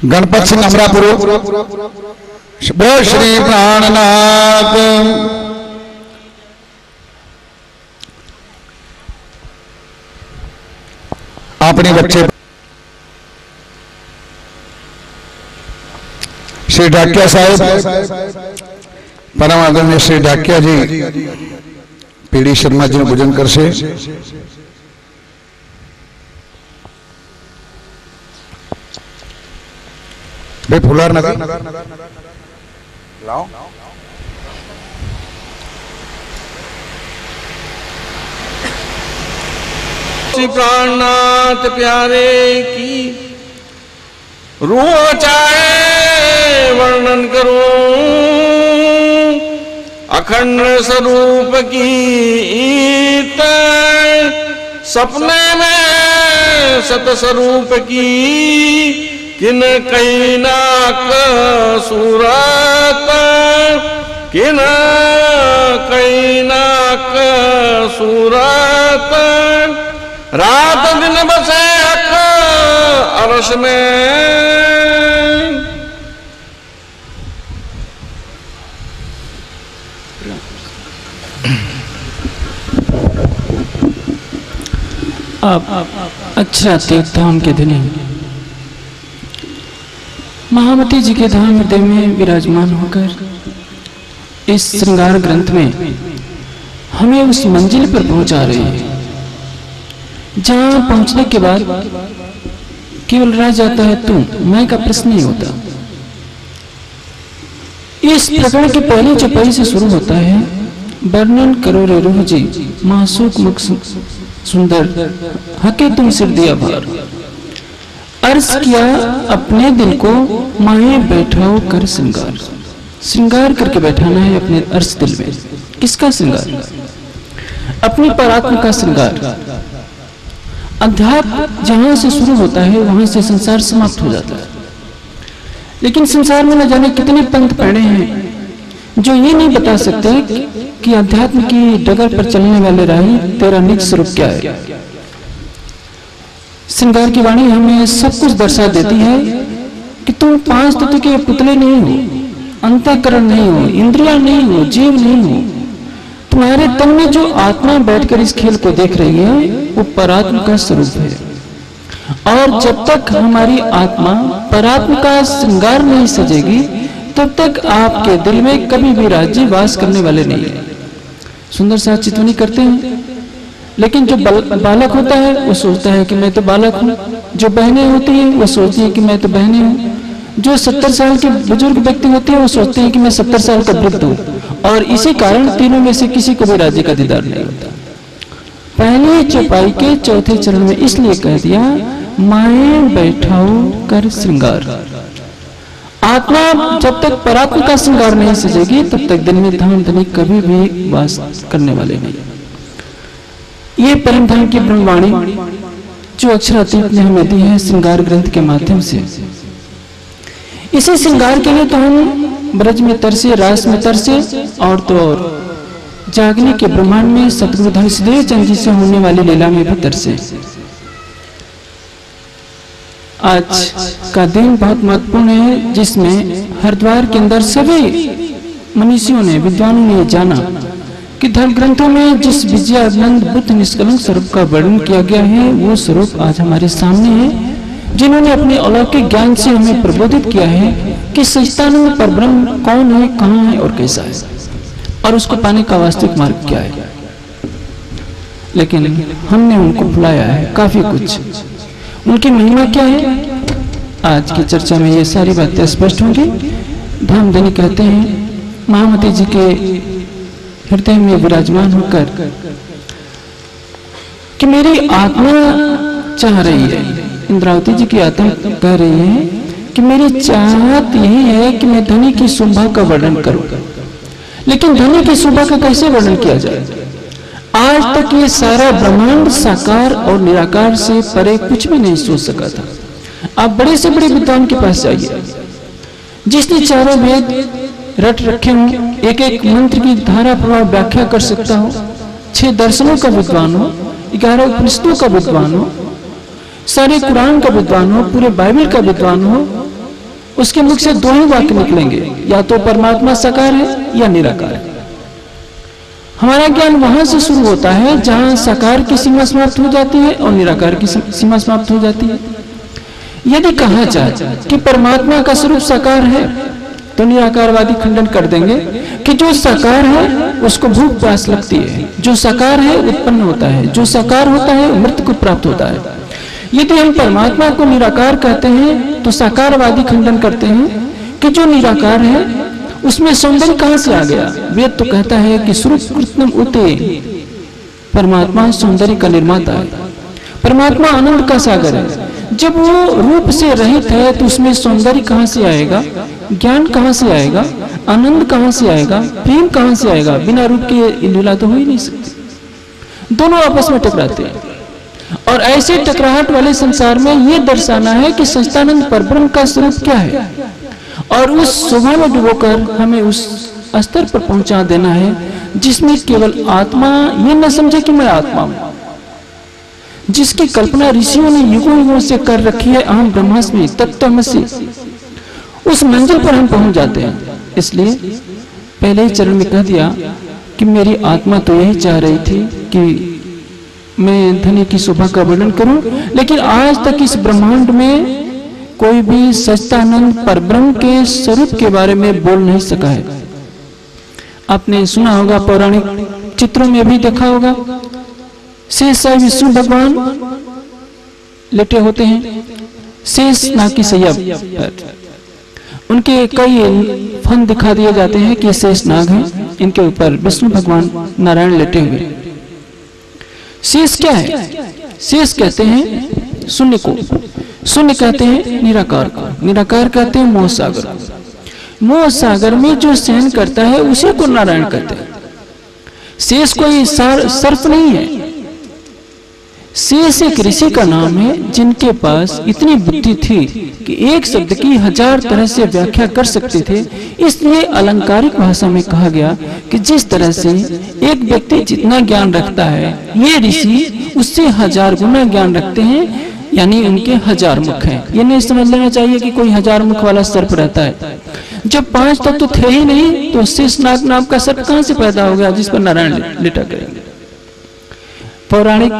गणपत सिंह अमरापुर, श्री प्राणनाथ। अपने बच्चे श्री डाकिया साहब, परम आदरणीय श्री डाकिया जी पीडी शर्मा जी ने भोजन कर से भाई फुलार नगर लाओ। श्री प्राणनाथ प्यारे की रूह चाहे वर्णन करूं, अखंड स्वरूप की सपने में सत स्वरूप की किन कैना सूरत, किन कैना सूरत, रात दिन बसे अरश में। आप अच्छा तीर्थ धाम के धनी महामती जी के धाम हृदय में विराजमान होकर इस श्रृंगार ग्रंथ में हमें उस मंजिल पर पहुंचा रहे हैं जहां पहुंचने के बाद केवल रह जाता है तू मैं का प्रश्न नहीं होता। इस प्रकरण के पहले चौपाई से शुरू होता है, वर्णन करो रे रूह जी मासूक मुख सुंदर, हके तुम सिर दिया भार। अर्ज किया अपने दिल को माहे बैठाओ कर श्रृंगार। श्रृंगार करके बैठाना है अपने अर्श दिल में। किसका श्रृंगार? अपनी परात्मा का श्रृंगार। अध्यात्म जहां से शुरू होता है वहां से संसार समाप्त हो जाता है। लेकिन संसार में न जाने कितने पंथ पड़े हैं जो ये नहीं बता सकते कि अध्यात्म की डगर पर चलने वाले राही तेरा निज स्वरूप क्या है। श्रृंगार की वाणी हमें सब कुछ दर्शा देती है कि तुम पांच तत्व के पुतले नहीं हो, अंतःकरण नहीं हो, इंद्रिया नहीं हो, जीव नहीं हो। तुम्हारे तन में जो आत्मा बैठकर इस खेल को देख रही है वो परात्मा का स्वरूप है। और जब तक हमारी आत्मा परात्मा का श्रृंगार नहीं सजेगी तब तक आपके दिल में कभी भी राज्य वास करने वाले नहीं है। सुंदर सा चितवनी करते हैं, लेकिन जो बालक होता है वो सोचता है कि मैं तो बालक हूँ। जो बहनें होती हैं वो सोचती हैं कि मैं तो बहनें हूँ। जो 70 साल के बुजुर्ग व्यक्ति होते हैं वो सोचते हैं कि मैं 70 साल का वृद्ध हूँ। और इसी कारण तीनों में से किसी को भी राज्य का दीदार नहीं होता। पहले चौपाई के चौथे चरण में इसलिए कह दिया माए बैठाओ कर श्रृंगार। आत्मा जब तक परात्मा का श्रृंगार नहीं सजेगी तब तक दिन में धाम धनी कभी भी वास करने वाले नहीं। ये परम धाम की ब्रह्मवाणी जो अक्षरातीत ने हमें दी है श्रृंगार ग्रंथ के माध्यम से। इसे श्रृंगार के लिए तो हम ब्रज में तरसे, रास में तरसे, और तो और जागने के ब्रह्मांड में सतगुरु धनसिदेव चंद जी से होने वाली लीला में भी तरसे। आज का दिन बहुत महत्वपूर्ण है जिसमें हरिद्वार के अंदर सभी मनीषियों ने, विद्वानों ने जाना कि धर्म ग्रंथों में जिस विजयानंद बुद्ध निष्कलंक स्वरूप का वर्णन किया गया है वो स्वरूप आज हमारे सामने है, जिन्होंने अपने अलौकिक ज्ञान से हमें प्रबोधित किया है कि सच्चिदानंद परब्रह्म कौन है, कहाँ है और कैसा है, और उसको पाने का वास्तविक मार्ग क्या है। लेकिन हमने उनको भुलाया है काफी कुछ। उनकी महिमा क्या है आज की चर्चा में ये सारी बातें स्पष्ट होंगी। धामधनी कहते हैं महामती जी के हृदय में विराजमान होकर कि मेरी आत्मा चाह रही है, इंद्रावती जी की आत्मा कह रही है कि मेरी चाहत यही है कि मैं धनी की शोभा का वर्णन करूं। लेकिन धनी की शोभा का कैसे वर्णन किया जाए? आज तक ये सारा ब्रह्मांड साकार और निराकार से परे कुछ भी नहीं सोच सका था। आप बड़े से बड़े विद्वान के पास जाइए, जिसने चारों वेद रट रखे हों, एक एक मंत्र की धारा प्रभाव व्याख्या कर सकता हो, 6 दर्शनों का विद्वान हो, 11 उपनिषदों का विद्वान हो, सारे कुरान का विद्वान हो, पूरे बाइबल का विद्वान हो, उसके मुख से दो ही वाक्य निकलेंगे, या तो परमात्मा साकार है या निराकार है। हमारा ज्ञान वहां से शुरू होता है जहां साकार की सीमा समाप्त हो जाती है और निराकार की सीमा समाप्त हो जाती है। यदि कहा जाए कि परमात्मा का स्वरूप साकार है तो निराकारवादी खंडन कर देंगे कि जो साकार है उसको भूख प्यास लगती है, जो साकार है उत्पन्न होता है, जो साकार होता है मृत्यु को प्राप्त होता है। यदि हम परमात्मा को निराकार कहते हैं तो साकारवादी खंडन करते हैं कि जो निराकार है उसमें सौंदर्य कहां से आ गया। वेद तो कहता है कि स्वरूप कृत्रिम उते, परमात्मा सौंदर्य का निर्माता है, परमात्मा आनंद का सागर है। जब वो रूप से रहित है तो उसमें सौंदर्य कहां से आएगा, ज्ञान कहां से आएगा, आनंद कहां से आएगा, प्रेम कहां से आएगा। बिना रूप के लीला तो हो ही नहीं सकती। दोनों आपस में टकराते हैं और ऐसे टकराहट वाले संसार में ये दर्शाना है कि सच्चिदानंद परब्रह्म का स्वरूप क्या है और उस शोभा में डुबोकर हमें उस स्तर पर पहुंचा देना है जिसमें केवल आत्मा ये न समझे कि मैं आत्मा हूं, जिसकी कल्पना ऋषियों ने युगों युगों से कर रखी है, अहम ब्रह्मास्मि तत्त्वमसि। उस मंजिल पर हम पहुंच जाते हैं। इसलिए पहले ही चरण में कह दिया कि मेरी आत्मा तो यही चाह रही थी कि मैं धनी की शोभा का वर्णन करूं, लेकिन आज तक इस ब्रह्मांड में कोई भी सच्चिदानंद परब्रह्म के स्वरूप के बारे में बोल नहीं सका है। आपने सुना होगा, पौराणिक चित्रों में भी देखा होगा, शेष विष्णु भगवान लेटे होते हैं शेष नाग की सैया पर। उनके कई फन दिखा दिए जाते हैं कि शेष नाग हैं, इनके ऊपर विष्णु भगवान नारायण लेटे हुए। शेष क्या है? शेष कहते हैं शून्य को, शून्य कहते हैं निराकार को, निराकार कहते हैं मोह सागर। मोह सागर में जो शयन करता है उसी को नारायण कहते हैं। शेष कोई सर्प नहीं है। शेष एक ऋषि का नाम है जिनके पास इतनी बुद्धि थी कि एक शब्द की 1000 तरह से व्याख्या कर सकते थे। इसलिए अलंकारिक भाषा में कहा गया कि जिस तरह से एक व्यक्ति जितना ज्ञान रखता है ये ऋषि उससे 1000 गुना ज्ञान रखते हैं, यानी उनके 1000 मुख हैं। ये नहीं समझ लेना चाहिए कि कोई 1000 मुख वाला सर्प रहता है। जब 5 तत्व तो थे ही नहीं तो शेषनाग नाम का सर्प कहां से पैदा हो गया जिस पर नारायण लेटा करेंगे। पौराणिक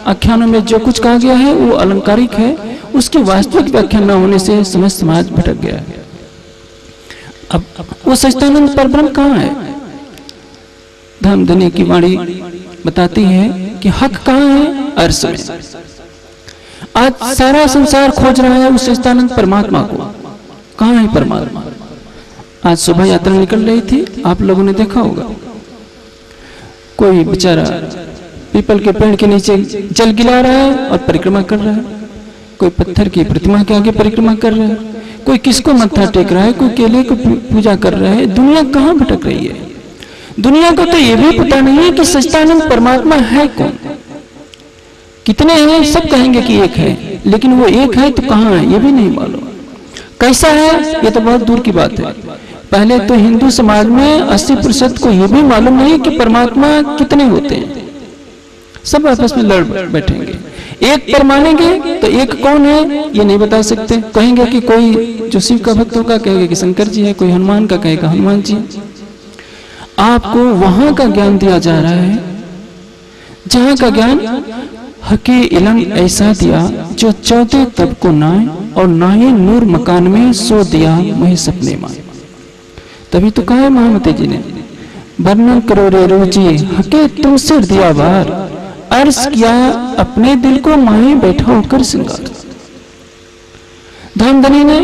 आख्यानों में जो कुछ कहा गया है वो अलंकारिक है, उसकी वास्तविक व्याख्या न होने से समस्त समाज भटक गया है। अब वो सच्चिदानंद परब्रह्म कहाँ है? धर्मधनी की वाणी बताती है कि हक कहाँ है? अर्श में। आज सारा संसार खोज रहा है उस सच्चिदानंद परमात्मा को। कहाँ है परमात्मा? आज शोभा यात्रा निकल रही थी, आप लोगों ने देखा होगा, कोई बेचारा पीपल के पेड़ के नीचे जल गिला रहा है और परिक्रमा कर रहा है, कोई पत्थर की प्रतिमा के आगे परिक्रमा कर रहा है, कोई किसको मत्था टेक रहा है, कोई केले को पूजा कर रहा है। दुनिया कहाँ भटक रही है? दुनिया को तो ये भी पता नहीं है कि सच्चिदानंद परमात्मा है कौन। कितने हैं? सब कहेंगे कि एक है, लेकिन वो एक है तो कहाँ है ये भी नहीं मालूम। कैसा है ये तो बहुत दूर की बात है। पहले तो हिंदू समाज में 80% को ये भी मालूम नहीं कि परमात्मा कितने होते हैं। सब आपस में लड़ बैठेंगे, एक पर मानेंगे तो एक कौन है ये नहीं बता सकते। कहेंगे कि कोई जो शिव का भक्त होगा कहेंगे कि शंकर जी है, कोई हनुमान का कहेगा हनुमान जी। आपको वहां का ज्ञान दिया जा रहा है जहां का ज्ञान हके इलम ऐसा दिया जो 14 तब को नाए और नाए नूर मकान में सो दिया मुझे सपने माए। तभी तो कहा है महामती जी ने, वर्णन करो रे रुचि हके तुमसे दिया बार, अर्ज किया अपने दिल को माए बैठा होकर श्रृंगार। धामधनी ने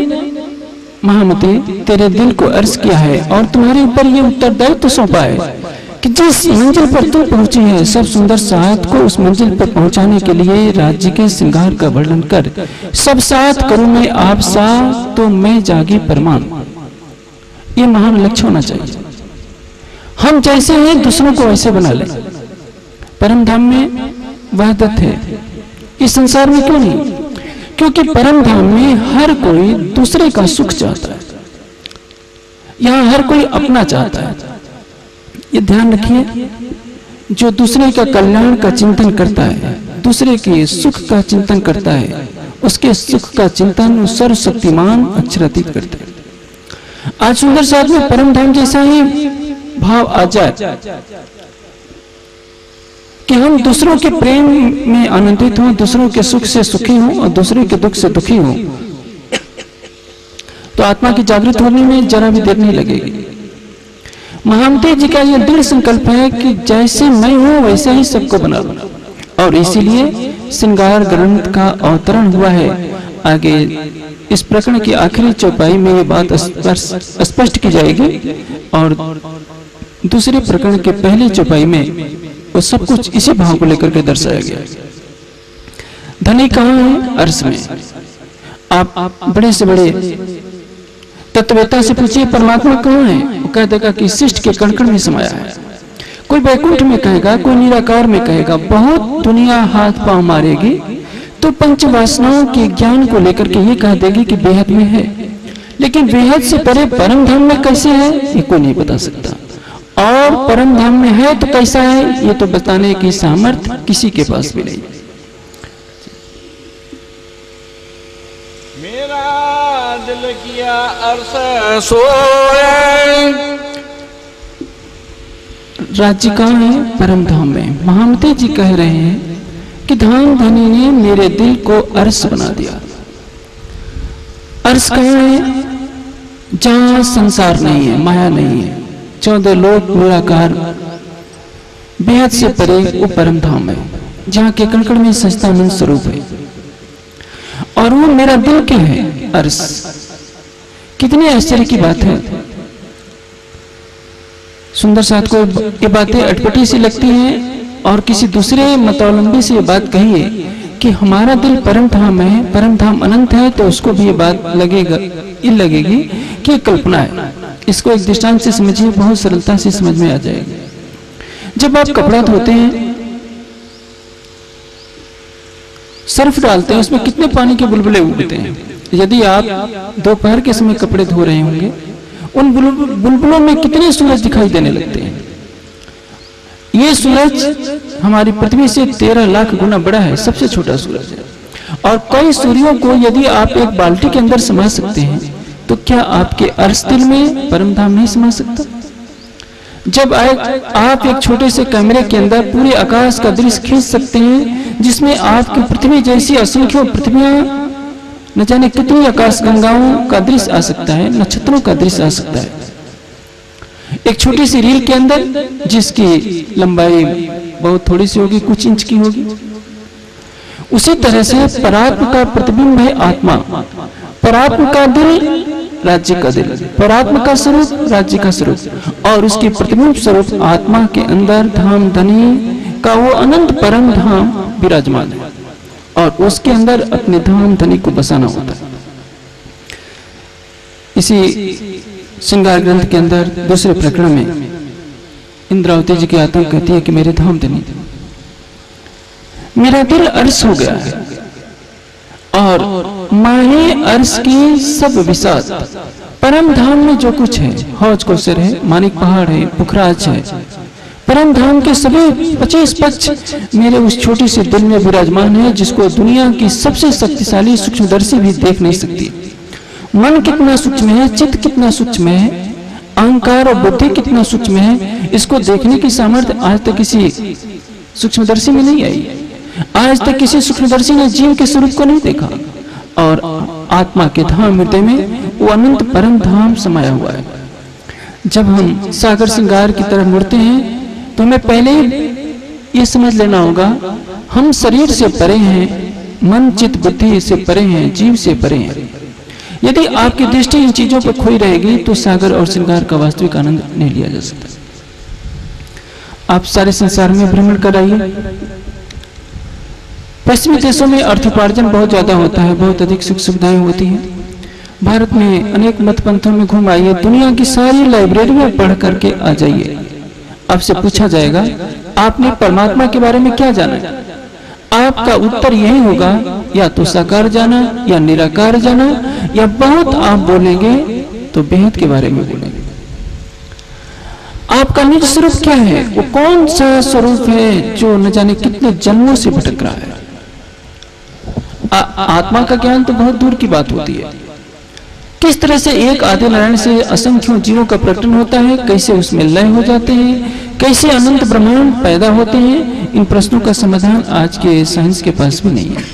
महामती तेरे दिल को अर्ज किया है और तुम्हारे ऊपर ये उत्तरदायित्व सौंपा है कि जिस मंजिल पर तू पहुंची है सब सुंदर साथ को उस मंजिल पर पहुंचाने के लिए राज्य के श्रृंगार का वर्णन कर। सब साथ करूं मैं आप साथ तो मैं जागी परमान। ये महान लक्ष्य होना चाहिए। हम जैसे हैं दूसरों को वैसे बना लें। परम धाम में वहदत है, इस संसार में क्यों नहीं? क्योंकि परम धाम में हर कोई दूसरे का सुख चाहता है, यहां हर कोई अपना चाहता है। ये ध्यान रखिए, जो दूसरे का कल्याण का चिंतन करता है, दूसरे के सुख का चिंतन करता है, उसके सुख का चिंतन उस सर्वशक्तिमान अक्षरातीत करते हैं। आज सुंदर साथ में परम धाम जैसा ही भाव आ जाए कि हम दूसरों के प्रेम में आनंदित हों, दूसरों के सुख से सुखी हों और दूसरों के दुख से दुखी हों, तो आत्मा की जागृत होने में जरा भी देर नहीं लगेगी। महामते जी का यह दृढ़ संकल्प है कि जैसे मैं हूं वैसे ही सबको बना लो, और इसीलिए श्रृंगार ग्रंथ का अवतरण हुआ है। आगे इस प्रकरण की आखिरी चौपाई में ये बात स्पष्ट की जाएगी और दूसरे प्रकरण के पहली चौपाई में वो सब कुछ इसी भाव को लेकर के दर्शाया गया। धनी कहाँ है? अर्श में। आप बड़े से बड़े तत्ववेता से पूछिए परमात्मा कहाँ है, वो कह देगा कि शिष्ट के कण कण में समाया है। कोई वैकुंठ में कहेगा, कोई निराकार में कहेगा। बहुत दुनिया हाथ पांव मारेगी तो पंच वासनाओं के ज्ञान को लेकर के ये कह देगी कि बेहद में है, लेकिन बेहद से परे परम धाम में कैसे है ये कोई नहीं बता सकता, और परम धाम में है तो कैसा है ये तो बताने की सामर्थ्य किसी के पास भी नहीं। मेरा दिल किया अर्श सोए। राज्य कहाँ है? परम धाम में। महामते जी कह रहे हैं कि धाम धनी ने मेरे दिल को अर्श बना दिया। अर्श कहाँ है? जहां संसार नहीं है, माया नहीं है, 14 लोक निराकार बेहद से परे वो परम धाम है, जहाँ के कण कण में सच्चिदानंद स्वरूप है, और वो मेरा दिल क्या है? अर्श। कितनी आश्चर्य की बात है। सुंदर साथ को ये बातें अटपटी सी लगती हैं, और किसी दूसरे मतावलंबी से ये बात कहिए कि हमारा दिल परम धाम है, परम धाम अनंत है, तो उसको भी ये बात लगेगी कि कल्पना है। इसको एक दृष्टांत से समझिए, बहुत सरलता से समझ में आ जाएगा। जब आप कपड़ा धोते हैं, सर्फ डालते हैं, उसमें कितने पानी के बुलबुले उठते हैं। यदि आप दोपहर के समय कपड़े धो रहे होंगे, उन बुलबुलों में कितने सूरज दिखाई देने लगते हैं। ये सूरज हमारी पृथ्वी से 13 लाख गुना बड़ा है, सबसे छोटा सूरज है, और कई सूर्यों को यदि आप एक बाल्टी के अंदर समा सकते हैं, तो क्या आपके अर्श दिल में परम धाम नहीं समा सकता? जब आप एक छोटे से कैमरे के अंदर पूरे आकाश का दृश्य खींच सकते हैं, जिसमें आपकी पृथ्वी जैसी असंख्यों पृथ्वियां, न जाने कितनी आकाश गंगाओं का दृश्य आ सकता है, नक्षत्रों का दृश्य आ सकता है, एक छोटी सी रील के अंदर, जिसकी लंबाई बहुत थोड़ी सी होगी, कुछ इंच की होगी। उसी तरह से परात्म का प्रतिबिंब है आत्मा, परात्म का दिल राज्य का दिल, परात्म का स्वरूप राज्य का स्वरूप, और उसके प्रतिबिंब स्वरूप आत्मा के अंदर धाम धनी का वो अनंत परम धाम विराजमान है, और उसके अंदर अपने धाम धनी को बसाना होता है। इसी श्रृंगार ग्रंथ के अंदर दूसरे प्रकरण में इंद्रावती जी की आत्मा कहती है कि मेरे धाम धनी, मेरा दिल अर्श हो गया है, और माहे अर्श की सब विसात। परम धाम में जो कुछ है, हौज कौसर है, मानिक पहाड़ है, पुखराज है, परम धाम के सभी 25 पक्ष मेरे उस छोटी से दिल में विराजमान है, जिसको दुनिया की सबसे शक्तिशाली सूक्ष्मदर्शी भी देख नहीं सकती। मन कितना सूक्ष्म है, चित्त कितना सूक्ष्म है, अहंकार और बुद्धि कितना सूक्ष्म है, इसको देखने की सामर्थ्य आज तक किसी सूक्ष्मदर्शी में नहीं आई। आज तक किसी सूक्ष्मदर्शी ने जीव के स्वरूप को नहीं देखा, और आत्मा के धाम हृदय में वो अनंत परम धाम समाया हुआ है। जब हम सागर श्रृंगार की तरफ मुड़ते हैं, तो हमें पहले ये समझ लेना होगा, हम शरीर से परे हैं, मन चित्त बुद्धि से परे हैं, जीव से परे हैं। यदि आपकी दृष्टि इन चीजों पर खोई रहेगी, तो सागर और श्रृंगार का वास्तविक आनंद नहीं लिया जा सकता। आप सारे संसार में भ्रमण कराइए, पश्चिमी देशों में अर्थोपार्जन बहुत ज्यादा होता है, बहुत अधिक सुख सुविधाएं होती हैं। भारत में अनेक मत पंथों में घूम आइए, दुनिया की सारी लाइब्रेरियां पढ़ करके आ जाइए। आपसे पूछा जाएगा आपने परमात्मा के बारे में क्या जाना है, आपका उत्तर यही होगा, या तो साकार जाना, या निराकार जाना, या बहुत आप बोलेंगे तो बेहद के बारे में बोलेंगे। आपका निज स्वरूप क्या है? वो कौन सा स्वरूप है जो न जाने कितने जन्मों से भटक रहा है? आत्मा का ज्ञान तो बहुत दूर की बात होती है। किस तरह से एक आदि नारायण से असंख्यों जीवों का प्रकटन होता है, कैसे उसमें लय हो जाते हैं, कैसे अनंत ब्रह्मांड पैदा होते हैं, इन प्रश्नों का समाधान आज के साइंस के पास भी नहीं है।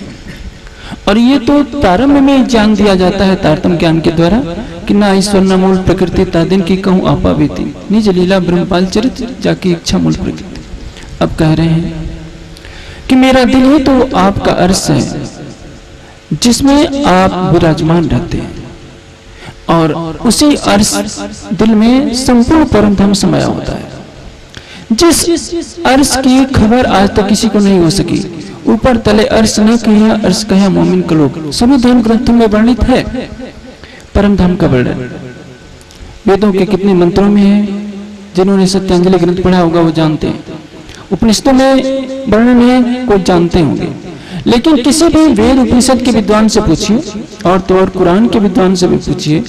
और ये तो प्रारंभ में जान दिया जाता है तारतम्य ज्ञान के द्वारा कि ना ईश्वर न मूल प्रकृति तादिन की कहूँ आपा बीती निज लीला ब्रह्मपाल चरित्र जाकी इच्छा मूल प्रकृति। अब कह रहे हैं कि मेरा दिल ही तो आपका अर्श है जिसमें आप विराजमान रहते हैं, और उसी अर्श दिल में संपूर्ण परम धर्म समाया होता है। जिस अर्श की खबर आज तक किसी को नहीं हो सकी, ऊपर तले अर्श न कहा अर्श कहा मोमिन का लोग, सभी धर्म ग्रंथों में वर्णित है परम धाम का वर्णन। वेदों के कितने मंत्रों में है, जिन्होंने सत्यांजलि ग्रंथ पढ़ा होगा वो जानते हैं। उपनिषदों में वर्णन है, कोई जानते होंगे। लेकिन किसी भी वेद उपनिषद के विद्वान से पूछिए, और तो और कुरान के विद्वान से भी पूछिए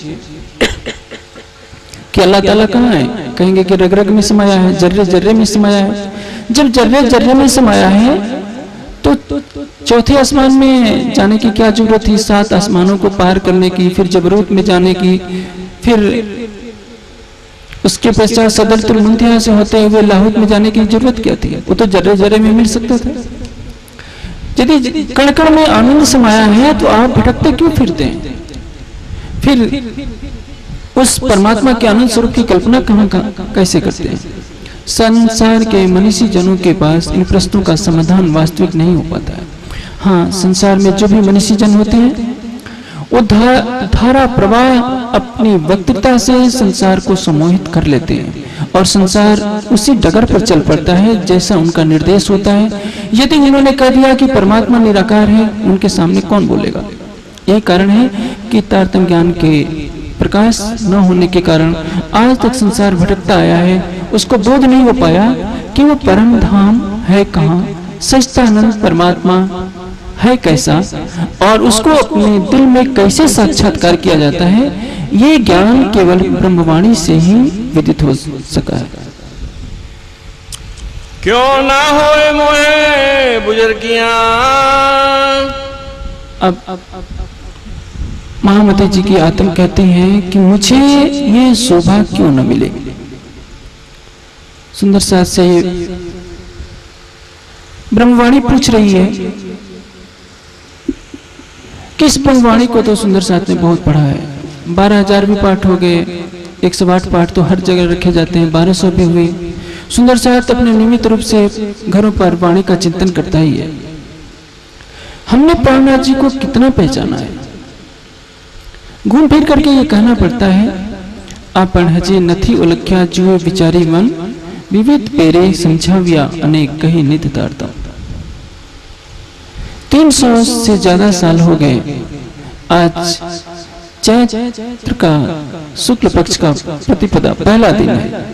कि अल्लाह ताला कहाँ है, कहेंगे कि रग रग में समाया है, जर्रे जर्रे में समाया है। जब जर्रे जर्रे में समाया है तो चौथे आसमान में जाने की क्या जरूरत थी, 7 आसमानों को पार करने की, फिर जबरूत में जाने की, फिर उसके पश्चात सदरतुल मुंतहा से होते हुए लाहौत में जाने की जरूरत क्या थी? वो तो जर्रे जर्रे में मिल सकता था। यदि कण कण में आनंद समाया है तो आप भटकते क्यों फिरते हैं? फिर उस परमात्मा के आनंद स्वरूप की कल्पना कहाँ कैसे करते हैं? संसार के मनीषी जनों के पास इन प्रश्नों का समाधान वास्तविक नहीं हो पाता है। हाँ, संसार में जो भी मनीषी जन होते हैं वो धारा प्रवाह अपनी वक्तृता से संसार को सम्मोहित कर लेते हैं, और संसार उसी डगर पर चल पड़ता है जैसा उनका निर्देश होता है। यदि उन्होंने कह दिया कि परमात्मा निराकार है, उनके सामने कौन बोलेगा? यही कारण है कि तारतम्य ज्ञान के प्रकाश न होने के कारण आज तक संसार भटकता आया है। उसको बोध नहीं हो पाया कि वो परम धाम है कहाँ, सच्चिदानंद परमात्मा है कैसा, और उसको अपने दिल में कैसे साक्षात्कार किया जाता है। ये ज्ञान केवल ब्रह्मवाणी से ही विदित हो सका है। क्यों ना होए मोहे बुजुर्गियां। अब महामती जी की आत्म कहते हैं कि मुझे ये शोभा क्यों न मिले। सुंदर साथ से ब्रह्मवाणी पूछ रही है कि इस ब्रह्मवाणी को तो सुंदर साथ ने बहुत पढ़ा है। 12,000 भी पाठ हो गए, 108 पाठ तो हर जगह रखे जाते हैं, 1200 भी हुए। सुंदर साथ अपने नियमित रूप से घरों पर वाणी का चिंतन करता ही है। हमने प्राणनाथ जी को कितना पहचाना है? घूम फिर करके ये कहना पड़ता है, आपन हजे नथी उलख्या जुए विचारी मन, विविध पेरे समझाविया अनेक कही नित तारतम। 300 से ज्यादा साल हो गए। आज चैत्र का शुक्ल पक्ष का प्रतिपदा पहला दिन है,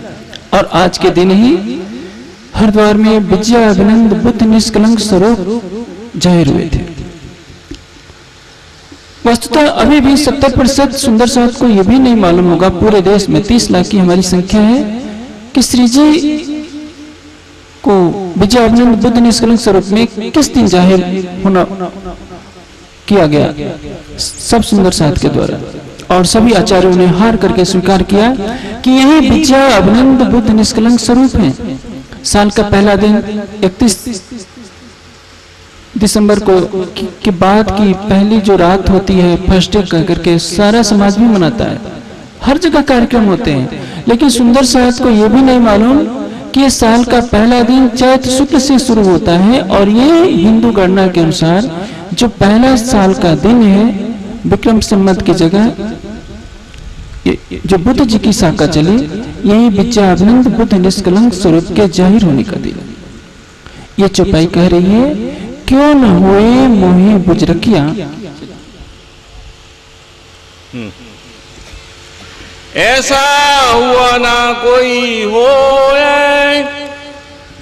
और आज के दिन ही हरिद्वार में विजया अभिनंद बुद्ध निष्कलंक स्वरूप जाहिर हुए थे। वस्तुतः अभी भी 70% सुंदर साथ को यह भी नहीं मालूम होगा, पूरे देश में 30 लाख की हमारी संख्या है, कि श्री जी को विजय अभिनंद बुद्ध निष्कलंक स्वरूप में किस दिन जाहिर होना किया गया, सब सुंदर साथ के द्वारा। और सभी आचार्यों ने हार करके स्वीकार किया कि यही विजय अभिनंद बुद्ध निष्कलंक स्वरूप है। साल का पहला दिन 31 दिसंबर को के बाद की पहली जो रात होती है, फर्स्ट डे करके सारा समाज भी मनाता है, हर जगह कार्यक्रम होते हैं। लेकिन सुंदर साथ को यह भी नहीं मालूम कि ये साल का पहला दिन चैत्र शुक्ल से शुरू होता है, और ये हिंदू गणना के अनुसार जो पहला साल का दिन है, विक्रम संवत की जगह जो बुद्ध जी की शाखा चली, यही विजय अभिनंद बुद्ध निष्कलंक स्वरूप के जाहिर होने का दिन। ये चौपाई कह रही है, क्यों न हुए मोहे बुजरकिया। ऐसा हुआ ना कोई हो।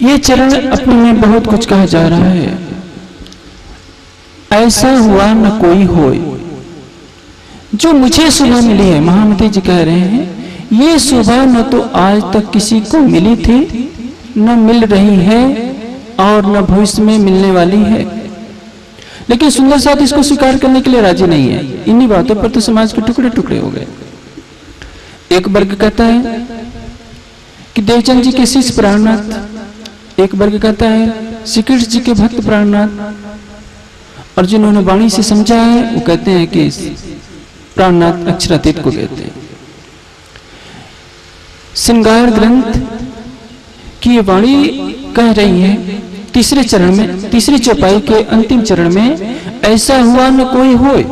ये चरण अपने में बहुत कुछ कहा जा रहा है। ऐसा हुआ न कोई होए, जो मुझे शोभा मिली है, महामती जी कह रहे हैं, ये शोभा न तो आज तक किसी को मिली थी, न मिल रही है, और न भविष्य में मिलने वाली है। लेकिन सुंदर साथ इसको स्वीकार करने के लिए राजी नहीं है। इन्हीं बातों पर तो समाज के टुकड़े टुकड़े हो गए। एक वर्ग कहता है कि देवचंद जी के शिष्य प्राणनाथ, एक वर्ग कहता है श्री कृष्ण जी के भक्त प्राणनाथ, और जिन्होंने वाणी से समझा है वो कहते हैं कि प्राणनाथ अक्षरातीत को कहते हैं। श्रृंगार ग्रंथ की ये वाणी कह रही है तीसरे चरण में, तीसरी चौपाई के अंतिम चरण में, ऐसा हुआ न कोई होए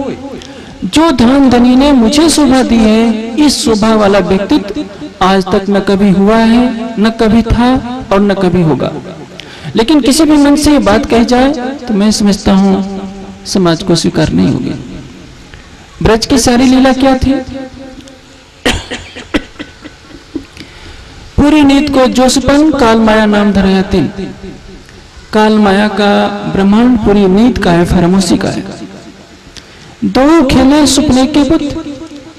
जो धन धनी ने मुझे शोभा दी है, इस शोभा वाला व्यक्तित्व आज तक न कभी हुआ है, न कभी था और न कभी होगा। लेकिन किसी भी मन से ये बात कही जाए तो मैं समझता हूं समाज को स्वीकार नहीं होगी। ब्रज की सारी लीला क्या थी? पूरी नीत को जोसपन काल माया नाम धराया तीन। काल माया का ब्रह्मांड पूरी नीत का है, फरमोशी का है। दो खेले सुपने के पुत्र,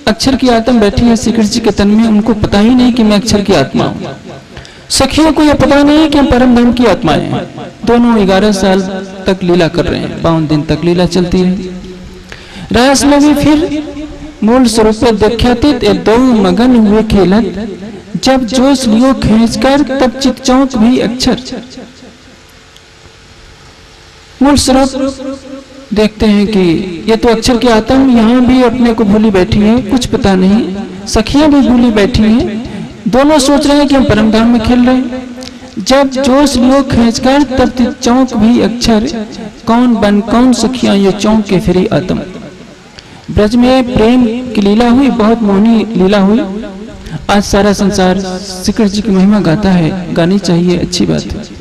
अक्षर की आत्मा बैठी है श्री कृष्ण जी के तन में, उनको पता ही नहीं कि मैं अक्षर की आत्मा हूं। सखियों को यह पता नहीं कि हम परम धाम की आत्माएं हैं। दोनों 11 साल तक लीला कर रहे हैं, 52 दिन तक लीला चलती है। रास में भी फिर मूल स्वरूप देख्यातीत दो मगन हुए खेलत, जब जोश लियो खींचकर तब चित चौंक भी अक्षर। मूल स्वरूप देखते हैं कि ये तो अक्षर की आत्मा यहाँ भी अपने को भूली बैठी है, कुछ पता नहीं। सखियां भी भूली बैठी हैं, दोनों सोच रहे हैं कि हम परमधाम में खेल रहे हैं। जब जोश लियो खींचकर तब चौंक भी अक्षर, कौन बन कौन सखियां ये चौंक के फिरी आत्म। ब्रज में प्रेम की लीला हुई, बहुत मोहनी लीला हुई। आज सारा संसार श्री कृष्ण जी की महिमा गाता है, गानी चाहिए, अच्छी बात है।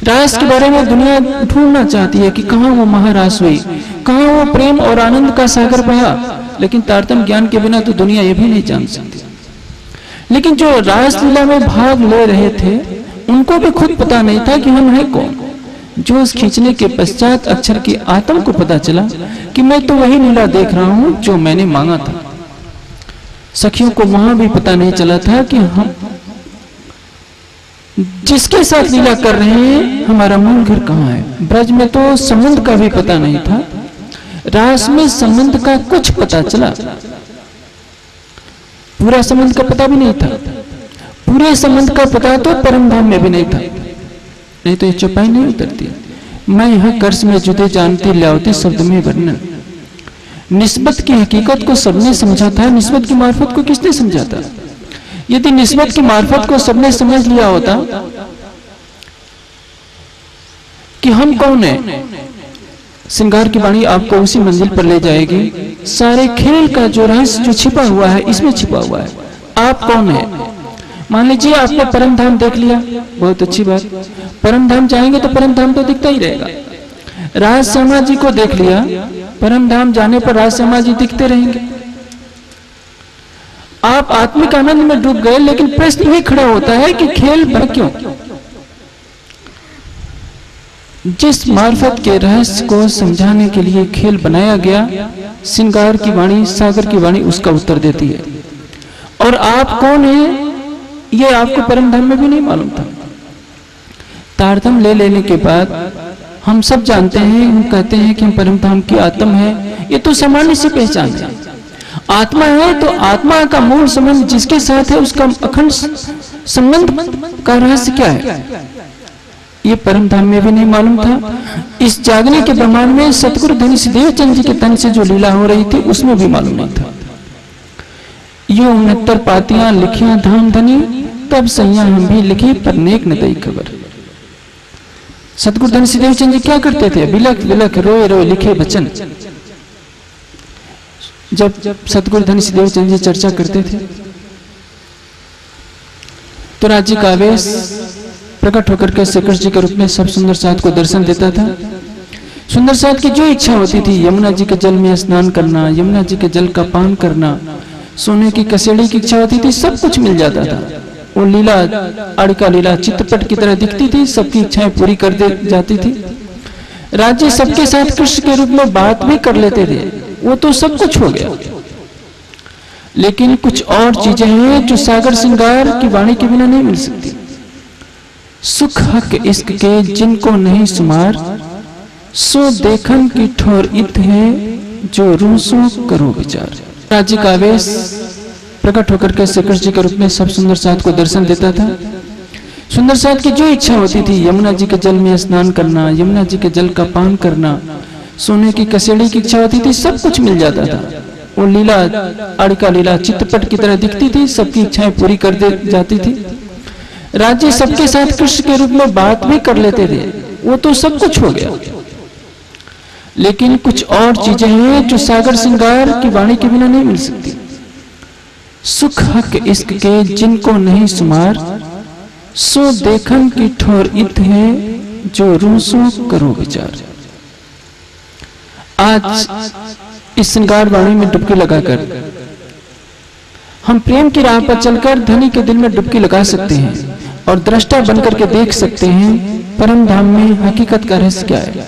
रास के बारे में दुनिया ढूंढना चाहती है कि कहाँ वो महारास हुई, कहाँ वो प्रेम और आनंद का सागर बहा, लेकिन तारतम्य ज्ञान के बिना तो दुनिया ये भी नहीं जान सकती। लेकिन जो रास लीला में भाग ले रहे थे उनको भी खुद पता नहीं था कि हम हैं कौन। जोश खींचने के पश्चात अक्षर की आत्मा को पता चला कि मैं तो वही लीला देख रहा हूं जो मैंने मांगा था। सखियों को वहां भी पता नहीं चला था कि हम जिसके साथ लीला कर रहे हैं हमारा मूल घर कहाँ है। ब्रज में तो संबंध का भी पता नहीं था, रास में संबंध का कुछ पता चला, पूरा संबंध का पता भी नहीं था। पूरे संबंध का पता तो परम धाम में भी नहीं था, नहीं तो ये चौपाई नहीं उतरती। मैं यहां कर्ज में जुदे जानती ल्यावती शब्द में वर्णन। निस्बत की हकीकत को सबने समझा था, निस्बत की मार्फत को किसने समझा था? यदि निस्बत की मार्फत को सबने समझ लिया होता कि हम कौन है, श्रृंगार की वाणी आपको उसी मंजिल पर ले जाएगी। सारे खेल का जो रहस्य जो छिपा हुआ है इसमें छिपा हुआ है। आप कौन है? मान लीजिए आपने परम धाम देख लिया, बहुत अच्छी बात। परम धाम जाएंगे तो परम धाम तो दिखता ही रहेगा। राज श्यामा जी को देख लिया, परम धाम जाने पर राज श्यामा जी दिखते रहेंगे। आप आत्मिक आनंद में डूब गए, लेकिन प्रश्न ये खड़ा होता है कि खेल बना क्यों? जिस मार्फत के रहस्य को समझाने के लिए खेल बनाया गया, श्रृंगार की वाणी, सागर की वाणी उसका उत्तर देती है। और आप कौन हैं ये आपको परम धाम में भी नहीं मालूम था। तारतम ले लेने के बाद हम सब जानते हैं, हम कहते हैं कि हम परम धाम की आत्मा है, ये तो सामान्य सी पहचान है। आत्मा है तो आत्मा का मूल संबंध जिसके साथ है उसका अखंड संबंध का रहस्य क्या है, ये परम धाम में भी नहीं मालूम था। इस जागने के ब्रह्मांड में सतगुरु धनी देवचंद जी के तन से जो लीला हो रही थी उसमें भी मालूम नहीं था। यो 69 पातियां लिखिया धाम धनी, तब सैया हम भी लिखी पर नेक न दई खबर। सतगुरु धनी देवचंद जी क्या करते थे? बिलख बिलख रोए रोए लिखे वचन। जब सतगुरु धनी देवचंद जी चर्चा करते थे तो राज्य का आवेश प्रकट होकर के श्री कृष्ण जी के रूप में सब सुंदर साथ को दर्शन देता था। सुंदर साथ की जो इच्छा होती थी, यमुना जी के जल में स्नान करना, यमुना जी के जल का पान करना, सोने की कसेड़ी की इच्छा होती थी, सब कुछ मिल जाता था। वो लीला आड़िका लीला चित्रपट की तरह दिखती थी, सबकी इच्छाएं पूरी कर दे जाती थी। राज्य सबके साथ कृष्ण के रूप में बात भी कर लेते थे, वो तो सब कुछ हो गया। लेकिन कुछ और चीजें हैं जो सागर श्रृंगार की वाणी के बिना नहीं मिल सकती। सुख हक इश्क के जिनको नहीं सुमार, सो देखन की ठोर इत है जो रूसो करो विचार। राज्य का आवेश प्रकट होकर के श्री कृष्ण जी के रूप में सब सुंदर साथ को दर्शन देता था। सुंदर साथ की जो इच्छा होती थी, यमुना जी के जल में स्नान करना, यमुना जी के जल का पान करना, सोने की कसेड़ी की इच्छा होती थी, सब कुछ मिल जाता था। वो लीला आड़िका लीला चित्रपट की तरह दिखती थी, सबकी इच्छाएं पूरी कर दे जाती थी। राज्य सबके साथ कृष्ण के रूप में बात भी कर लेते थे, वो तो सब कुछ हो गया। लेकिन कुछ और चीजें हैं जो सागर श्रृंगार की वाणी के बिना नहीं मिल सकती। सुख हक इश्क के जिनको नहीं सुमार, सो देखन की ठोर इत है जो रूसो करो विचार। आज इस श्रृंगार वाणी में डुबकी लगाकर हम प्रेम की राह पर चलकर धनी के दिल में डुबकी लगा सकते हैं और दृष्टा बनकर के देख सकते हैं परम धाम में हकीकत का रहस्य क्या है,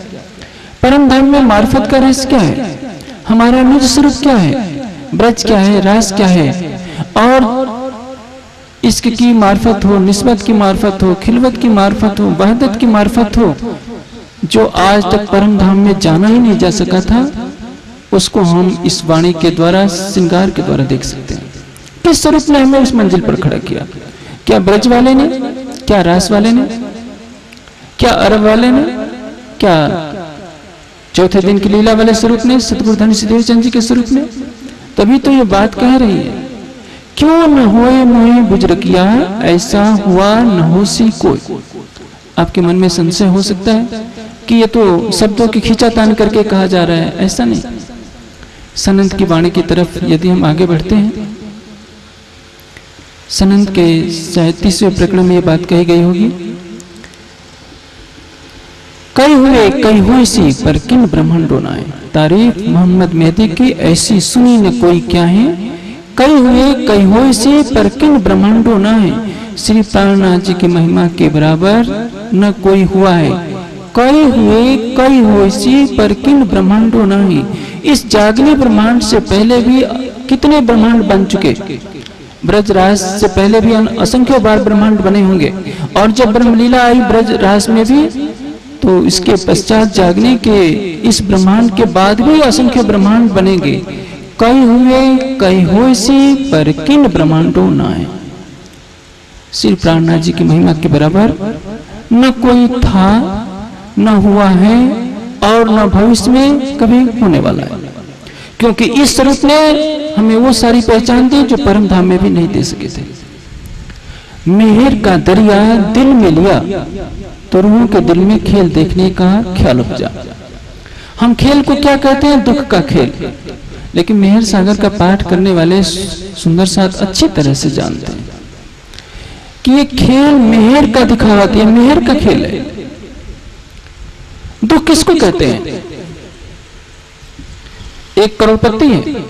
परम धाम में मार्फत का रहस्य क्या है, हमारा निज स्वरूप क्या है, ब्रज क्या है, रास क्या है। और इश्क की मार्फत हो, निस्बत की मार्फत हो, खिलवत की मार्फत हो, वहदत की मार्फत हो, जो आज तक परम धाम में जाना ही नहीं जा सका था, उसको हम इस वाणी के द्वारा, श्रृंगार के द्वारा देख सकते हैं। किस स्वरूप ने हमें उस मंजिल पर खड़ा किया? क्या ब्रज वाले ने, क्या रास वाले ने, क्या अरब वाले ने, क्या चौथे दिन की लीला वाले स्वरूप ने, सतगुरु धनी सिद्धेश्वर चंद जी के स्वरूप ने? तभी तो ये बात कह रही है, क्यों न होए मोहे बुजरकिया, ऐसा हुआ न हो सी कोई। आपके मन में संशय हो सकता है कि ये तो शब्दों की खींचातान करके कहा जा रहा है, ऐसा नहीं। सनंद की वाणी की तरफ यदि हम आगे बढ़ते हैं, सनंद के 37वें प्रकरण में ये बात कही गई होगी, कई हुए सी पर किन ब्रह्मांडो नाए, तारीफ मोहम्मद मेहदी की ऐसी सुनी न कोई क्या है, कई हुए सी पर किन ब्रह्मांडो नाए, श्री प्राणनाथ जी की महिमा के बराबर न कोई हुआ है। कई हुए सी पर किन ब्रह्मांडो नाए, इस जागने ब्रह्मांड से पहले भी कितने ब्रह्मांड बन चुके, ब्रज रास से पहले भी असंख्य बार ब्रह्मांड बने होंगे, और जब ब्रह्मलीला आई ब्रज रास में भी, तो इसके पश्चात जागने के इस ब्रह्मांड के बाद भी असंख्य ब्रह्मांड बनेंगे। कई हुए सी पर किन ब्रह्मांडो नाए, श्री प्राणनाथ जी की महिमा के बराबर न कोई था, न हुआ है, और न भविष्य में कभी होने वाला है। क्योंकि इस स्वरूप ने हमें वो सारी पहचान दी जो परम धाम में भी नहीं दे सके थे। मेहर का दरिया दिल में लिया, तो रूहों के दिल में खेल देखने का ख्याल उपजा। हम खेल को क्या कहते हैं? दुख का खेल। लेकिन मेहर सागर का पाठ करने वाले सुंदर साथ अच्छी तरह से जानते हैं कि ये खेल मेहर का दिखावा है, मेहर का खेल है। दुख किसको कहते हैं? एक करोड़पति है,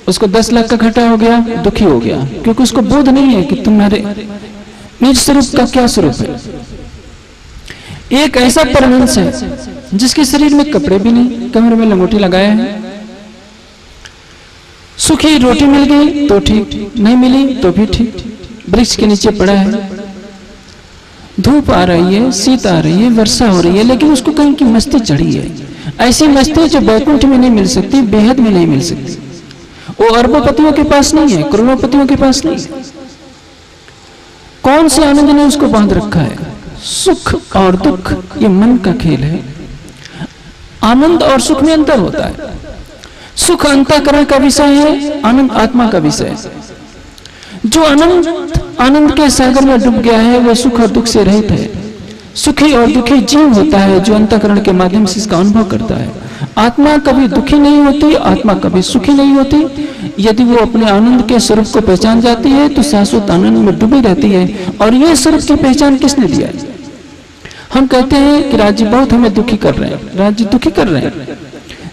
उसको 10 लाख का घाटा हो गया, दुखी हो गया, क्योंकि उसको बोध नहीं है कि तुम्हारे निज स्वरूप का क्या स्वरूप है। एक ऐसा परमहंस है जिसके शरीर में कपड़े भी नहीं, कमर में लंगोटी लगाया है, सूखी रोटी मिल गई तो ठीक, नहीं मिली तो भी ठीक, वृक्ष के नीचे पड़ा है, धूप आ रही है, शीत आ रही है, वर्षा हो रही है, लेकिन उसको कहीं की मस्ती चढ़ी है। ऐसी मस्ती जो बैकुंठ में नहीं मिल सकती, बेहद में नहीं मिल सकती। वो अरबोपतियों के पास नहीं है, करोड़ोपतियों के पास नहीं है। कौन से आनंद ने उसको बांध रखा है? सुख और दुख, ये मन का खेल है। आनंद और सुख में अंतर होता है। सुख अंतःकरण का विषय है, आनंद आत्मा का विषय है। जो आनंद के सागर में डूब गया है वह सुख और दुख से रहित है। सुखी और दुखी जीव होता है जो अंतःकरण के माध्यम से इसका अनुभव करता है। आत्मा कभी दुखी नहीं होती, आत्मा कभी सुखी नहीं होती। यदि वो अपने आनंद के स्वरूप को पहचान जाती है तो शाश्वत आनंद में डूबी रहती है। और ये स्वरूप की पहचान किसने दिया है? हम कहते हैं कि राज्य बहुत हमें दुखी कर रहे हैं, राज्य दुखी कर रहे हैं।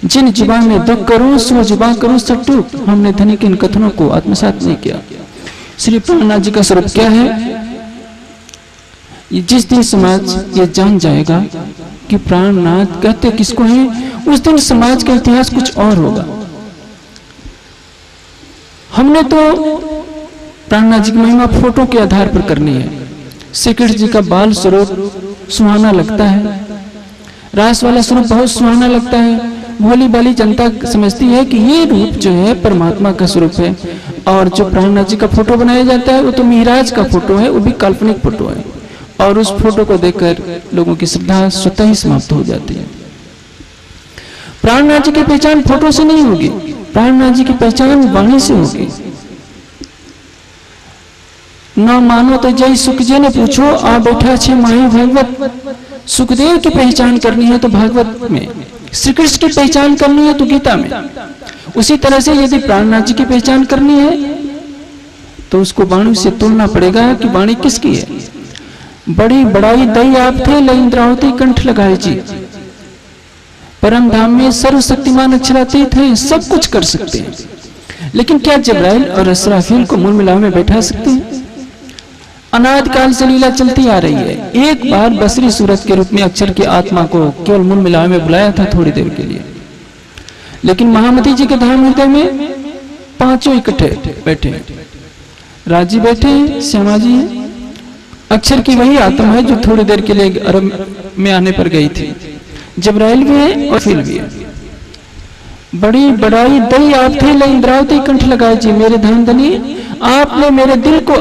जिन जीवा में दुख करो सो जीवा करो सब टूक। हमने धनी के इन कथनों को आत्मसात नहीं किया। श्री प्राणनाथ जी का स्वरूप क्या है? जिस दिन समाज ये जान जाएगा कि प्राणनाथ कहते किसको हैं, उस दिन समाज का इतिहास कुछ और होगा। हमने तो प्राणनाथ जी की महिमा फोटो के आधार पर करनी है। श्री कृष्ण जी का बाल स्वरूप सुहाना लगता है, रास वाला स्वरूप बहुत सुहाना लगता है। भोली भाली जनता समझती है कि ये रूप जो है परमात्मा का स्वरूप है। और जो प्राणनाथ जी का फोटो बनाया जाता है वो तो मिहिराज का फोटो है, वो भी काल्पनिक फोटो है। और उस फोटो को देखकर लोगों की श्रद्धा स्वतः ही समाप्त हो जाती है। प्राणनाथ जी की पहचान फोटो से नहीं होगी, प्राणनाथ जी की पहचान वाणी से होगी। ना मानो तो जय सुख जी ने पूछो, आ बैठा छे माही भागवत। सुखदेव की पहचान करनी है तो भागवत में, श्री कृष्ण की पहचान करनी है तो गीता में। उसी तरह से यदि प्राणनाथ जी की पहचान करनी है तो उसको वाणी से तुलना पड़ेगा कि वाणी किसकी है। बड़ी बड़ाई दई आप थे, लई इंद्रावती कंठ लगाए जी। परम धाम में सर्वशक्तिमान अक्षरातीत है, सब कुछ कर सकते हैं। लेकिन क्या जिब्राइल और इसराफील को मूल मिलाव में बैठा सकते हैं? अनाद काल से लीला चलती आ रही है। एक बार बसरी सूरत के रूप में अक्षर की आत्मा को केवल मूल मिलाव में बुलाया था थोड़ी देर के लिए, लेकिन महामती जी के धाम हृदय में पांचों इकट्ठे बैठे। राजी बैठे, श्यामा जी अक्षर की वही आत्मा है जो थोड़ी देर के लिए अरब में आने पर गई थी। जिब्राइल भी है और फिल भी है। बड़ी बड़ाई दई आप थे, ले इंद्रावती कंठ लगाए जी। मेरे धन धनी आपने मेरे दिल को